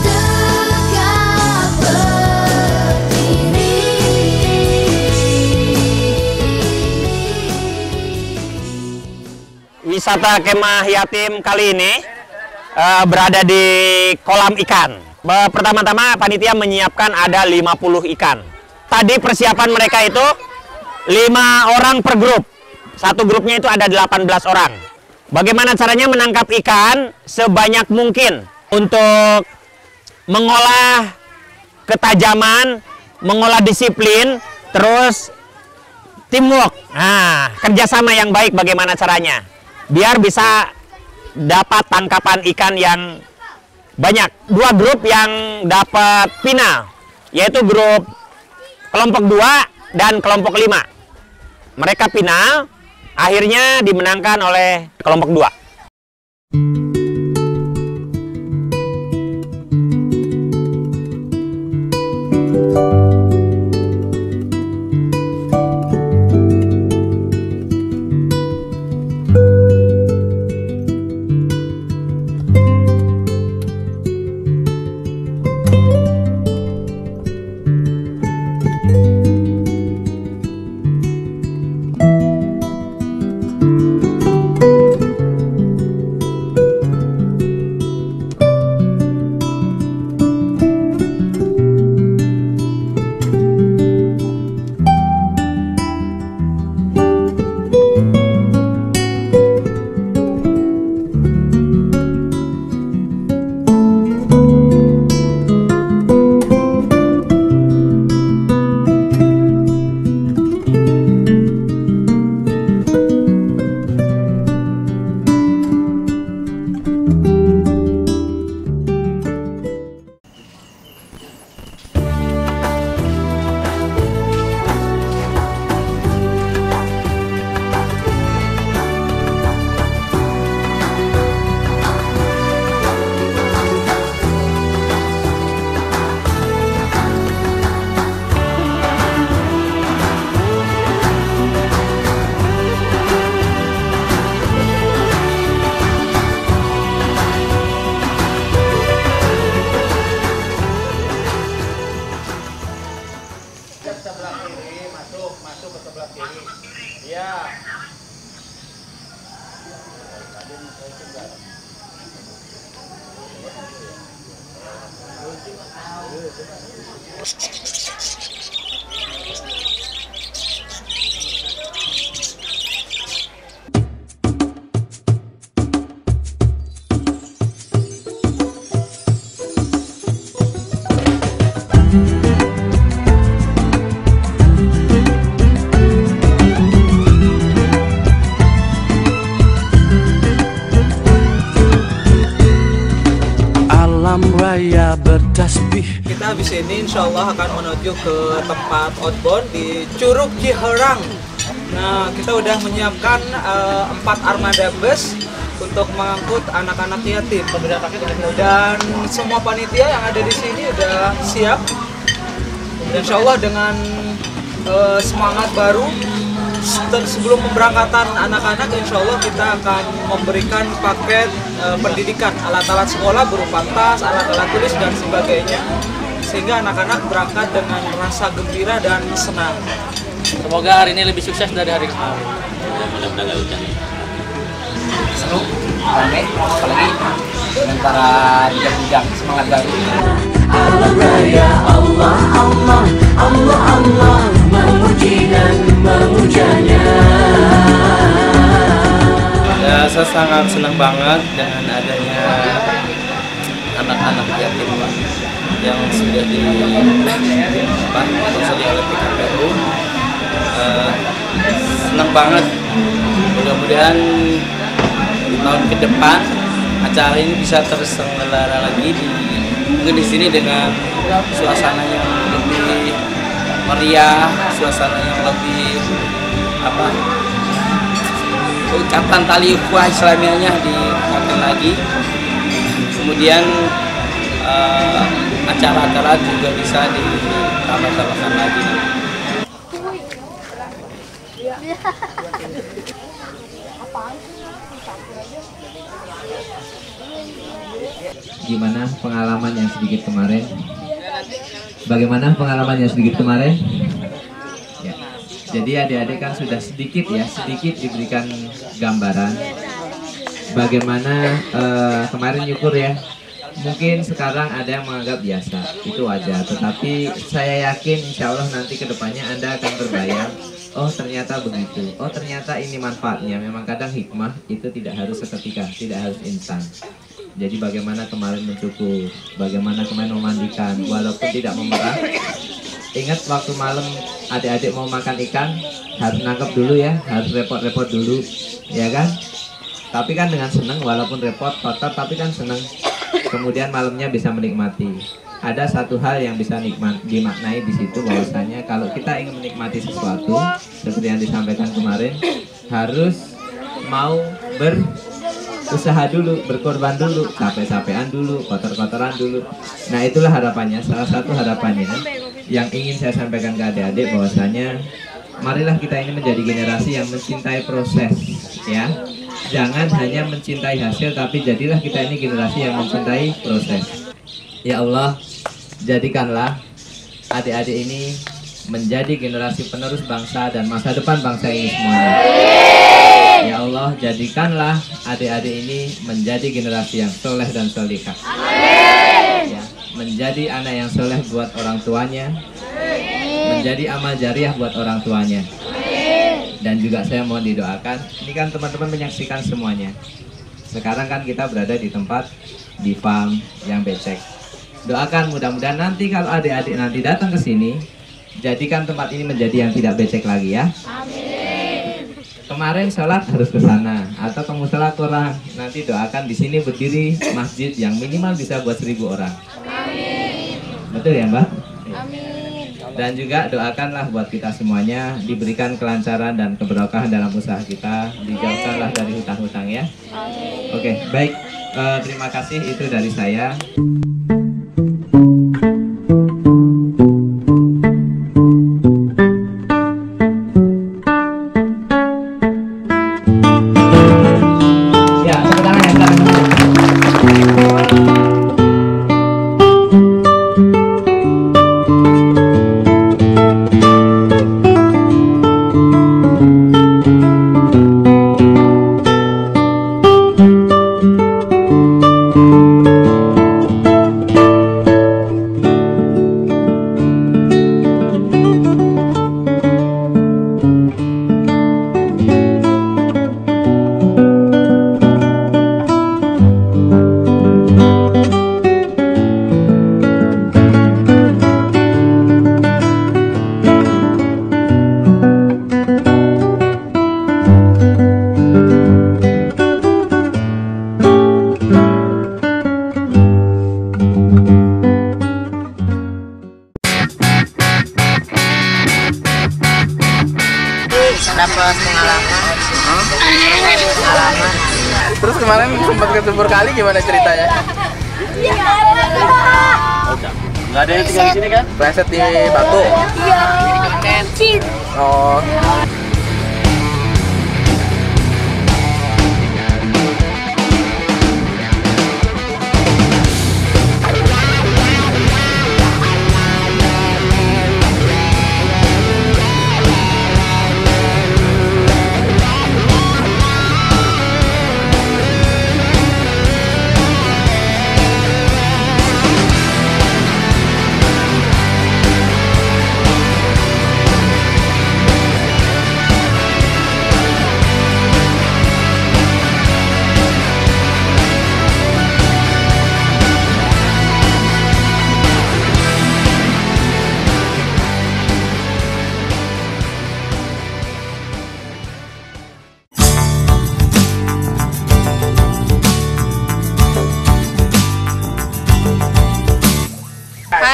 [SPEAKER 10] tegak berdiri.
[SPEAKER 3] Wisata kemah yatim kali ini berada di kolam ikan. Pertama-tama panitia menyiapkan ada 50 ikan. Tadi persiapan mereka itu 5 orang per grup. Satu grupnya itu ada 18 orang. Bagaimana caranya menangkap ikan sebanyak mungkin untuk mengolah ketajaman, mengolah disiplin, terus teamwork. Nah, kerjasama yang baik bagaimana caranya? Biar bisa dapat tangkapan ikan yang banyak. 2 grup yang dapat final, yaitu grup kelompok 2 dan kelompok 5. Mereka final, akhirnya dimenangkan oleh kelompok 2.
[SPEAKER 1] Raya bertasbih.
[SPEAKER 18] Kita habis ini insya Allah akan menuju ke tempat outbound di Curug Ciherang. Nah, kita udah menyiapkan 4 armada bus untuk mengangkut anak-anak yatim. Dan semua panitia yang ada di sini udah siap. Dan insya Allah dengan semangat baru, sebelum pemberangkatan anak-anak, insya Allah kita akan memberikan paket pendidikan, alat-alat sekolah berupa tas, alat-alat tulis, dan sebagainya, sehingga anak-anak berangkat dengan rasa gembira dan senang.
[SPEAKER 2] Semoga hari ini lebih sukses dari hari kemarin. Mudah-mudahan nggak hujan.
[SPEAKER 5] Seru, rame, apalagi dengan para bujang-bujang semangat baru.
[SPEAKER 1] Allah Raya, Allah, Allah, Allah, Allah, memuji dan memujanya.
[SPEAKER 19] Ya, saya sangat senang banget dengan adanya anak-anak yatim yang sudah disponsori oleh PKPU. Senang banget. Mudah-mudahan di tahun ke depan acara ini bisa terselenggara lagi mungkin di sini dengan suasana yang lebih meriah, suasana yang lebih ucapan tali ukhuwah Islamiahnya diangkat lagi. Kemudian acara-acara juga bisa ditambah-tambahkan lagi.
[SPEAKER 20] Gimana pengalaman yang sedikit kemarin? Bagaimana pengalaman yang sedikit kemarin? Ya. Jadi adik-adik kan sudah sedikit diberikan gambaran bagaimana kemarin nyukur ya. Mungkin sekarang ada yang menganggap biasa, itu wajar. Tetapi saya yakin insya Allah nanti kedepannya Anda akan terbayang, oh ternyata begitu, oh ternyata ini manfaatnya. Memang kadang hikmah itu tidak harus seketika, tidak harus instan. Jadi bagaimana kemarin mencukur, bagaimana kemarin memandikan, walaupun tidak memerah. Ingat waktu malam adik-adik mau makan ikan, harus nangkep dulu ya, harus repot-repot dulu, ya kan? Tapi kan dengan senang, walaupun repot, kotor, tapi kan senang. Kemudian malamnya bisa menikmati. Ada satu hal yang bisa dimaknai di situ, bahwasanya kalau kita ingin menikmati sesuatu, seperti yang disampaikan kemarin, harus mau berusaha dulu, berkorban dulu, capek-capean dulu, kotor-kotoran dulu. Nah itulah harapannya, salah satu harapannya yang ingin saya sampaikan ke adik-adik, bahwasanya marilah kita ini menjadi generasi yang mencintai proses, ya. Jangan hanya mencintai hasil, tapi jadilah kita ini generasi yang mencintai proses. Ya Allah, jadikanlah adik-adik ini menjadi generasi penerus bangsa dan masa depan bangsa ini semuanya. Ya Allah, jadikanlah adik-adik ini menjadi generasi yang soleh dan solihah. Ya, menjadi anak yang soleh buat orang tuanya, menjadi amal jariah buat orang tuanya. Dan juga saya mohon didoakan, ini kan teman-teman menyaksikan semuanya. Sekarang kan kita berada di tempat di farm yang becek. Doakan mudah-mudahan nanti kalau adik-adik nanti datang ke sini, jadikan tempat ini menjadi yang tidak becek lagi ya. Amin. Kemarin sholat harus ke sana atau ke musala kurang. Nanti doakan di sini berdiri masjid yang minimal bisa buat 1000 orang. Amin. Betul ya Mbak? Amin. Dan juga doakanlah buat kita semuanya diberikan kelancaran dan keberkahan dalam usaha kita, dijauhkanlah dari hutang-hutang ya. Oke, baik. Terima kasih, itu dari saya.
[SPEAKER 14] Dapat pengalaman.
[SPEAKER 17] Terus kemarin sempat kecebur kali, gimana ceritanya?
[SPEAKER 19] Nggak ada yang tinggal di sini kan?
[SPEAKER 17] Pleset di batu. Oh.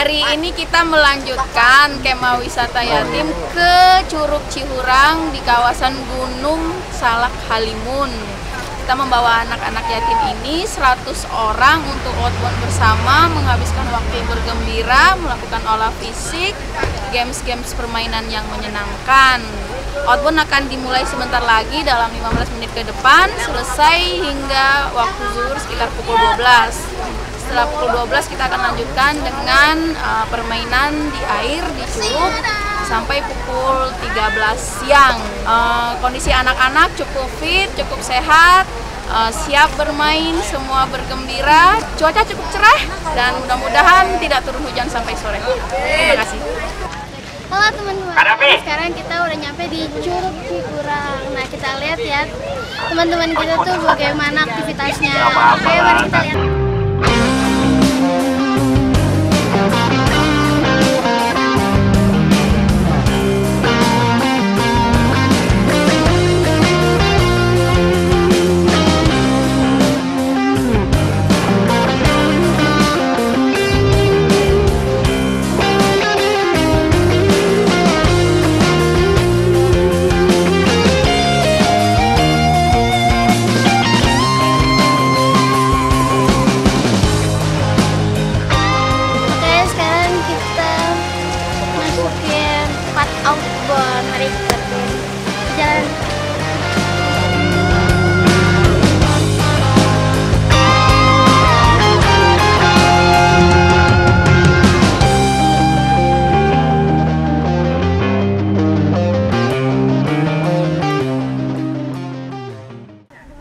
[SPEAKER 21] Hari ini kita melanjutkan kemah wisata yatim ke Curug Cihurang di kawasan Gunung Salak Halimun. Kita membawa anak-anak yatim ini 100 orang untuk outbound bersama, menghabiskan waktu bergembira, melakukan olah fisik, games-games permainan yang menyenangkan. Outbound akan dimulai sebentar lagi dalam 15 menit ke depan, selesai hingga waktu zuhur sekitar pukul 12. Setelah pukul 12 kita akan lanjutkan dengan permainan di air, di curug, sampai pukul 13 siang. Kondisi anak-anak cukup fit, cukup sehat, siap bermain, semua bergembira. Cuaca cukup cerah dan mudah-mudahan tidak turun hujan sampai sore. Terima kasih.
[SPEAKER 4] Halo teman-teman, sekarang kita udah nyampe di Curug Cihurang. Nah, kita lihat ya teman-teman kita tuh bagaimana aktivitasnya. Oke, mari kita lihat. Outbound, mari kita jalan.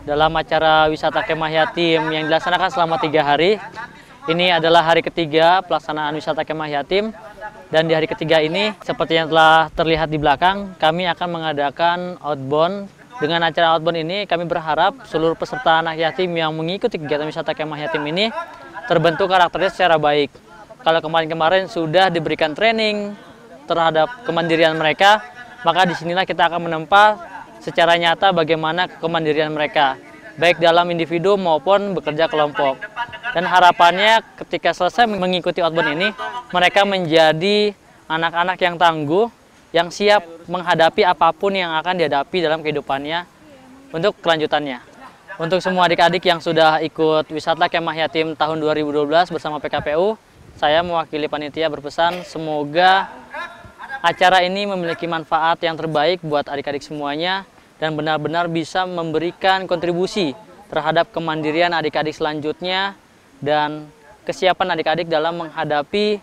[SPEAKER 2] Dalam acara wisata kemah yatim yang dilaksanakan selama 3 hari, ini adalah hari ketiga pelaksanaan wisata kemah yatim. Dan di hari ketiga ini, seperti yang telah terlihat di belakang, kami akan mengadakan outbound. Dengan acara outbound ini, kami berharap seluruh peserta anak yatim yang mengikuti kegiatan wisata kemah yatim ini terbentuk karakternya secara baik. Kalau kemarin-kemarin sudah diberikan training terhadap kemandirian mereka, maka disinilah kita akan menempa secara nyata bagaimana kemandirian mereka, baik dalam individu maupun bekerja kelompok. Dan harapannya ketika selesai mengikuti outbound ini, mereka menjadi anak-anak yang tangguh, yang siap menghadapi apapun yang akan dihadapi dalam kehidupannya untuk kelanjutannya. Untuk semua adik-adik yang sudah ikut wisata kemah yatim tahun 2012 bersama PKPU, saya mewakili panitia berpesan semoga acara ini memiliki manfaat yang terbaik buat adik-adik semuanya dan benar-benar bisa memberikan kontribusi terhadap kemandirian adik-adik selanjutnya dan kesiapan adik-adik dalam menghadapi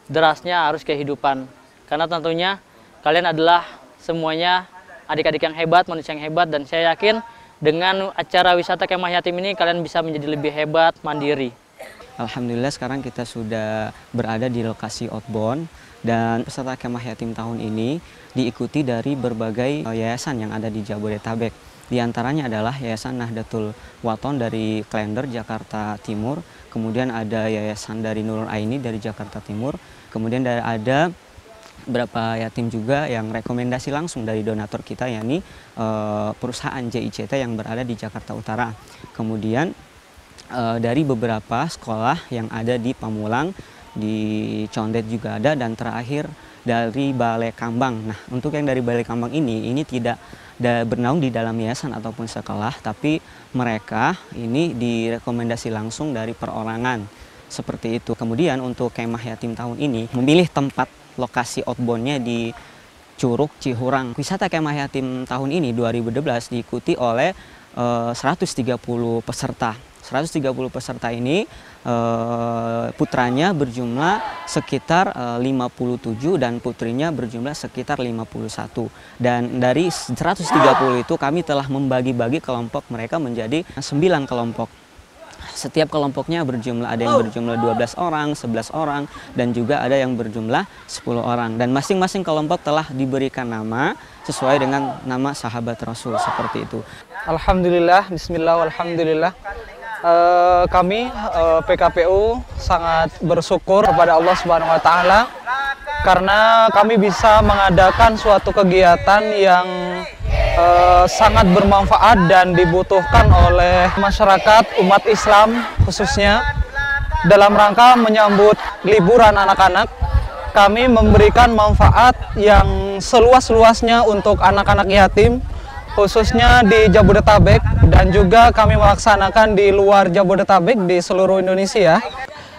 [SPEAKER 2] derasnya arus kehidupan. Karena tentunya kalian adalah semuanya adik-adik yang hebat, manusia yang hebat, dan saya yakin dengan acara wisata kemah yatim ini kalian bisa menjadi lebih hebat, mandiri.
[SPEAKER 22] Alhamdulillah sekarang kita sudah berada di lokasi outbound dan peserta kemah yatim tahun ini diikuti dari berbagai yayasan yang ada di Jabodetabek. Di antaranya adalah Yayasan Nahdlatul Wathon dari Klender, Jakarta Timur. Kemudian ada Yayasan dari Nurul Aini dari Jakarta Timur. Kemudian ada beberapa yatim juga yang rekomendasi langsung dari donatur kita, yakni perusahaan JICT yang berada di Jakarta Utara. Kemudian dari beberapa sekolah yang ada di Pamulang, di Condet juga ada, dan terakhir dari Balai Kambang. Nah, untuk yang dari Balai Kambang ini tidak bernaung di dalam yayasan ataupun sekolah, tapi mereka ini direkomendasi langsung dari perorangan seperti itu. Kemudian untuk kemah yatim tahun ini memilih tempat lokasi outboundnya di Curug Cihurang. Wisata kemah yatim tahun ini 2012 diikuti oleh 130 peserta. 130 peserta ini putranya berjumlah sekitar 57 dan putrinya berjumlah sekitar 51. Dan dari 130 itu kami telah membagi-bagi kelompok mereka menjadi 9 kelompok. Setiap kelompoknya berjumlah, ada yang berjumlah 12 orang, 11 orang, dan juga ada yang berjumlah 10 orang. Dan masing-masing kelompok telah diberikan nama sesuai dengan nama sahabat Rasul, seperti itu.
[SPEAKER 23] Alhamdulillah, bismillah, alhamdulillah. Kami PKPU sangat bersyukur kepada Allah Subhanahu wa Ta'ala karena kami bisa mengadakan suatu kegiatan yang sangat bermanfaat dan dibutuhkan oleh masyarakat umat Islam khususnya. dalam rangka menyambut liburan anak-anak, kami memberikan manfaat yang seluas-luasnya untuk anak-anak yatim, khususnya di Jabodetabek, dan juga kami melaksanakan di luar Jabodetabek di seluruh Indonesia.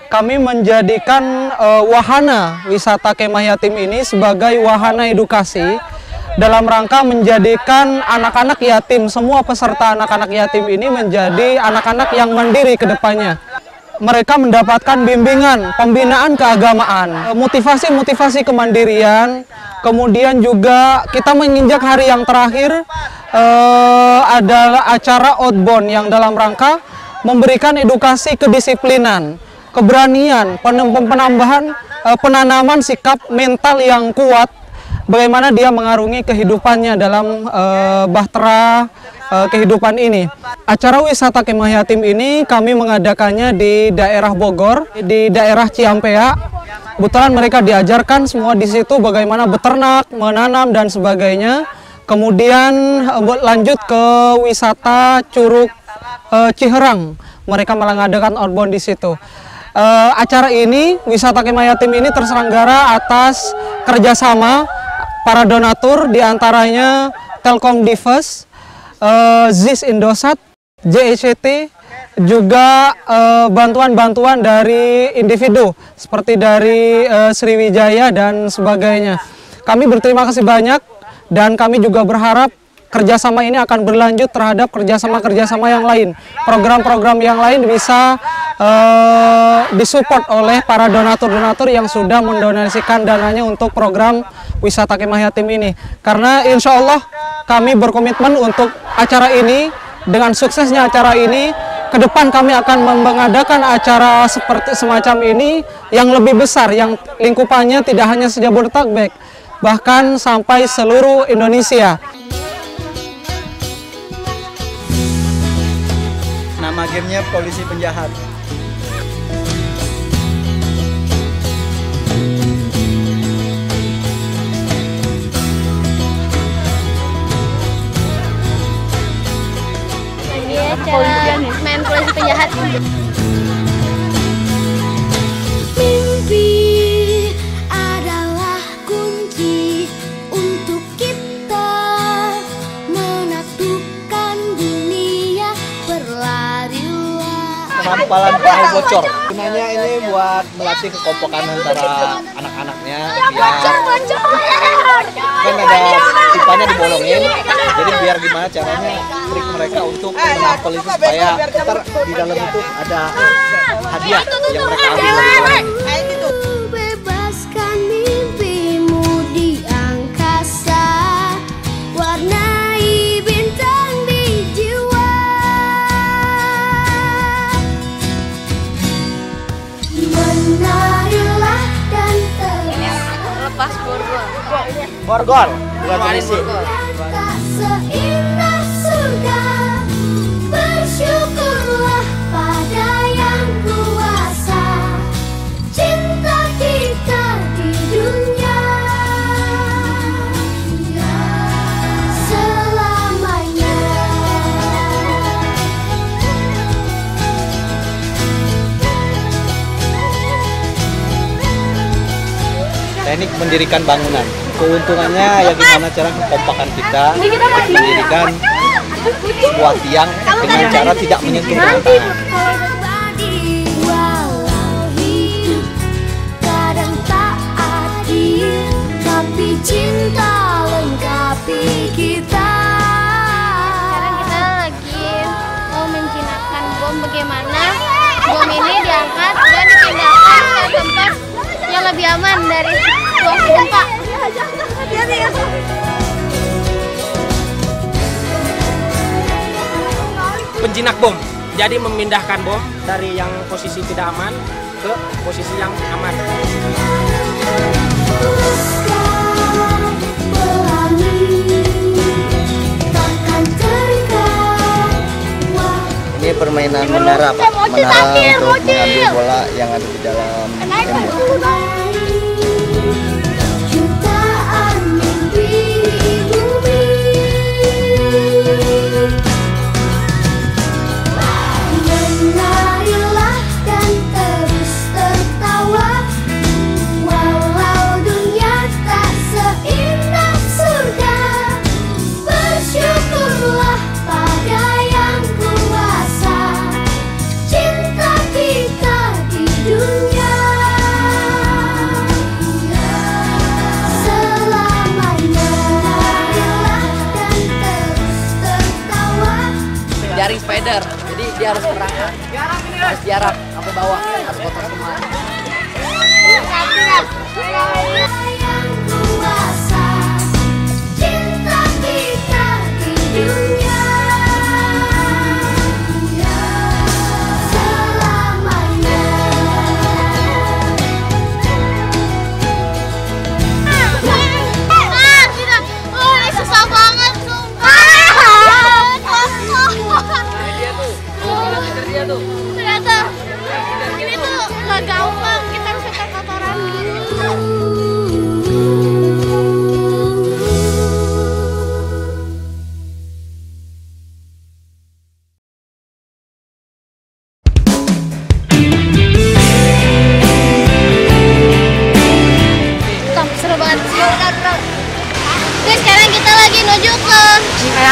[SPEAKER 23] Kami menjadikan wahana wisata kemah yatim ini sebagai wahana edukasi dalam rangka menjadikan anak-anak yatim, semua peserta anak-anak yatim ini menjadi anak-anak yang mandiri ke depannya. Mereka mendapatkan bimbingan, pembinaan keagamaan, motivasi-motivasi kemandirian, kemudian juga kita menginjak hari yang terakhir adalah acara outbound yang dalam rangka memberikan edukasi kedisiplinan, keberanian, penanaman sikap mental yang kuat, bagaimana dia mengarungi kehidupannya dalam bahtera kehidupan ini. Acara wisata kemah yatim ini kami mengadakannya di daerah Bogor, di daerah Ciampea. Kebetulan mereka diajarkan semua di situ bagaimana beternak, menanam dan sebagainya. Kemudian lanjut ke wisata Curug Ciherang. Mereka mengadakan outbound di situ. Acara ini, wisata kemah yatim ini terselenggara atas kerjasama para donatur, diantaranya Telkom Divers, ZIS Indosat, JECT, juga bantuan-bantuan dari individu seperti dari Sriwijaya dan sebagainya. Kami berterima kasih banyak dan kami juga berharap kerjasama ini akan berlanjut terhadap kerjasama-kerjasama yang lain. Program-program yang lain bisa disupport oleh para donatur-donatur yang sudah mendonasikan dananya untuk program wisata kemah yatim ini. Karena insya Allah kami berkomitmen untuk acara ini, dengan suksesnya acara ini, ke depan kami akan mengadakan acara seperti semacam ini yang lebih besar, yang lingkupannya tidak hanya Jabodetabek, bahkan sampai seluruh Indonesia.
[SPEAKER 6] Nama gamenya Polisi Penjahat.
[SPEAKER 4] Cara main polisi penjahat.
[SPEAKER 10] Mimpi adalah kunci untuk kita menaklukkan dunia, berlarilah.
[SPEAKER 17] Penampalan perahu bocor. Gunanya ini buat melatih kekompakan antara anak-anaknya, biar kan ada pipanya dibolongin, jadi biar gimana caranya trik mereka untuk menapel itu supaya ntar di dalam itu ada hadiah yang mereka ambil lagi.
[SPEAKER 10] Bebaskan mimpimu di angkasa, warnai bintang di jiwa. Menarilah dan
[SPEAKER 21] lepas borgol.
[SPEAKER 17] Borgol, bukan polisi.
[SPEAKER 10] Tak seindah surga, bersyukurlah pada yang kuasa. Cinta kita di dunia selamanya.
[SPEAKER 17] Teknik mendirikan bangunan. Keuntungannya ya gimana cara kekompakan kita mendirikan sebuah tiang dengan cara tidak menyentuh tangan.
[SPEAKER 10] Kadang tak adil, tapi cinta lengkapi kita.
[SPEAKER 4] Sekarang kita lagi mau menjinakkan bom, bagaimana bom ini diangkat dan dipindahkan ke tempat yang lebih aman dari lokasi gempa.
[SPEAKER 12] Penjinak bom, jadi memindahkan bom dari yang posisi tidak aman ke posisi yang aman.
[SPEAKER 17] Ini permainan menara, Pak. Menara untuk mengambil bola yang ada di dalam tembok.
[SPEAKER 10] Menarilah dan terus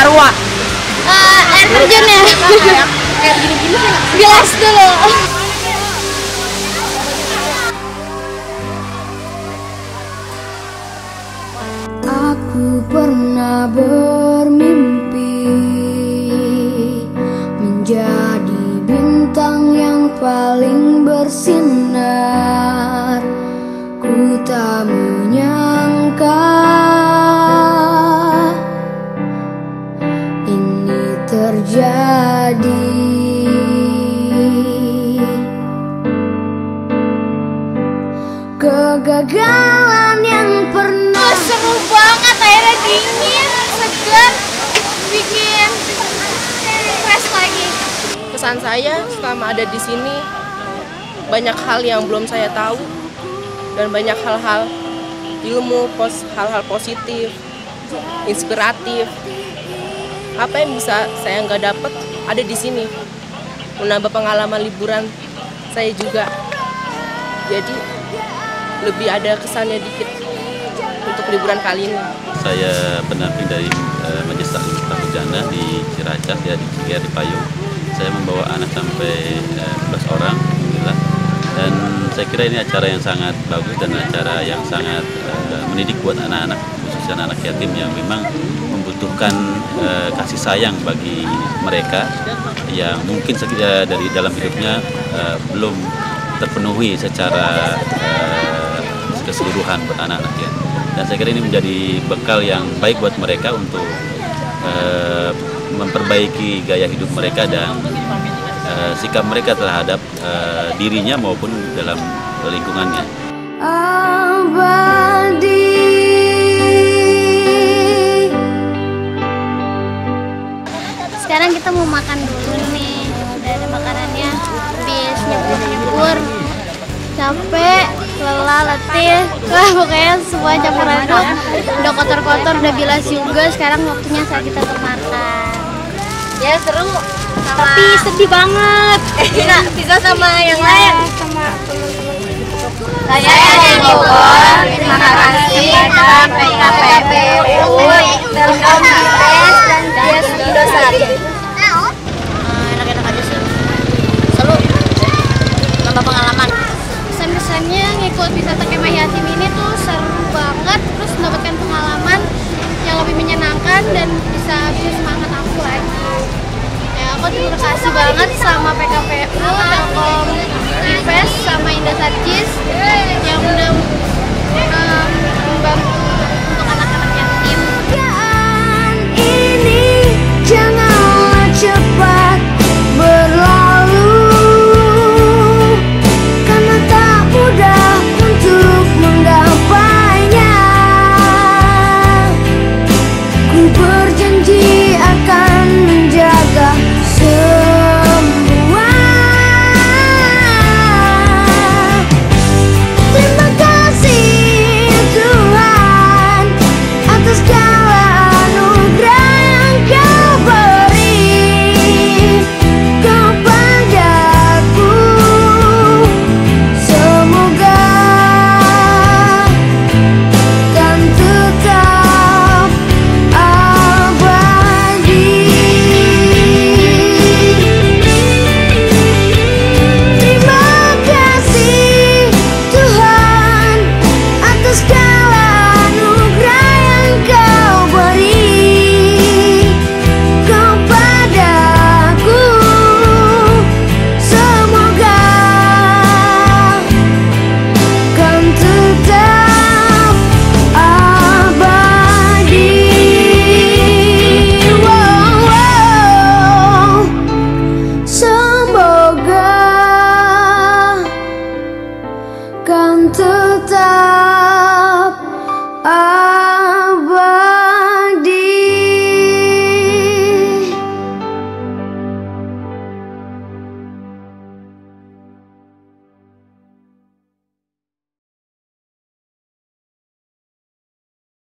[SPEAKER 21] Marwa?
[SPEAKER 4] Air terjun ya. Gelas dulu.
[SPEAKER 10] Aku pernah bermimpi menjadi bintang yang paling bersinar. Ku tak menyangka ini terjadi. Kegagalan yang pernah
[SPEAKER 4] seru banget, airnya dingin, segar, bikin fresh lagi.
[SPEAKER 21] Kesan saya selama ada di sini banyak hal yang belum saya tahu dan banyak hal-hal ilmu, hal-hal positif, inspiratif. Apa yang bisa saya nggak dapat ada di sini. Menambah pengalaman liburan saya juga. Jadi lebih ada kesannya dikit untuk liburan kali ini.
[SPEAKER 7] Saya pendamping dari Majelis Taklim Hujana di Ciracas, ya di Cikiar, di Payung. Saya membawa anak sampai 11 orang, alhamdulillah. Dan saya kira ini acara yang sangat bagus dan acara yang sangat mendidik buat anak-anak, khususnya anak yatim yang memang membutuhkan kasih sayang bagi mereka yang mungkin dari dalam hidupnya belum terpenuhi secara keseluruhan buat anak-anak ya. Dan saya kira ini menjadi bekal yang baik buat mereka untuk memperbaiki gaya hidup mereka dan sikap mereka terhadap dirinya maupun dalam lingkungannya.
[SPEAKER 10] Abadi.
[SPEAKER 4] Sekarang kita mau makan dulu nih. Udah ada makanannya. Habis nyebur-nyebur. Capek, lelah, letih. Wah, pokoknya semua campur aduk. Udah kotor-kotor, udah bilas juga. Sekarang waktunya saat kita makan.
[SPEAKER 21] Ya seru.
[SPEAKER 4] Tapi sedih banget.
[SPEAKER 21] Bisa sama yang lain.
[SPEAKER 4] Sama teman-teman.
[SPEAKER 21] Saya dari Bogor. Terima kasih kepada PKPU, Telkomsel dan Dias Indosari.
[SPEAKER 4] Enak-enak aja sih. Seru. Tambah pengalaman. Pesan-pesannya ngikut wisata kemah yatim ini tuh seru banget. Terus mendapatkan pengalaman yang lebih menyenangkan dan bisa semangat aku lagi. Aku terima kasih banget sama PKPU, Telkom Invest, sama Indosat JIS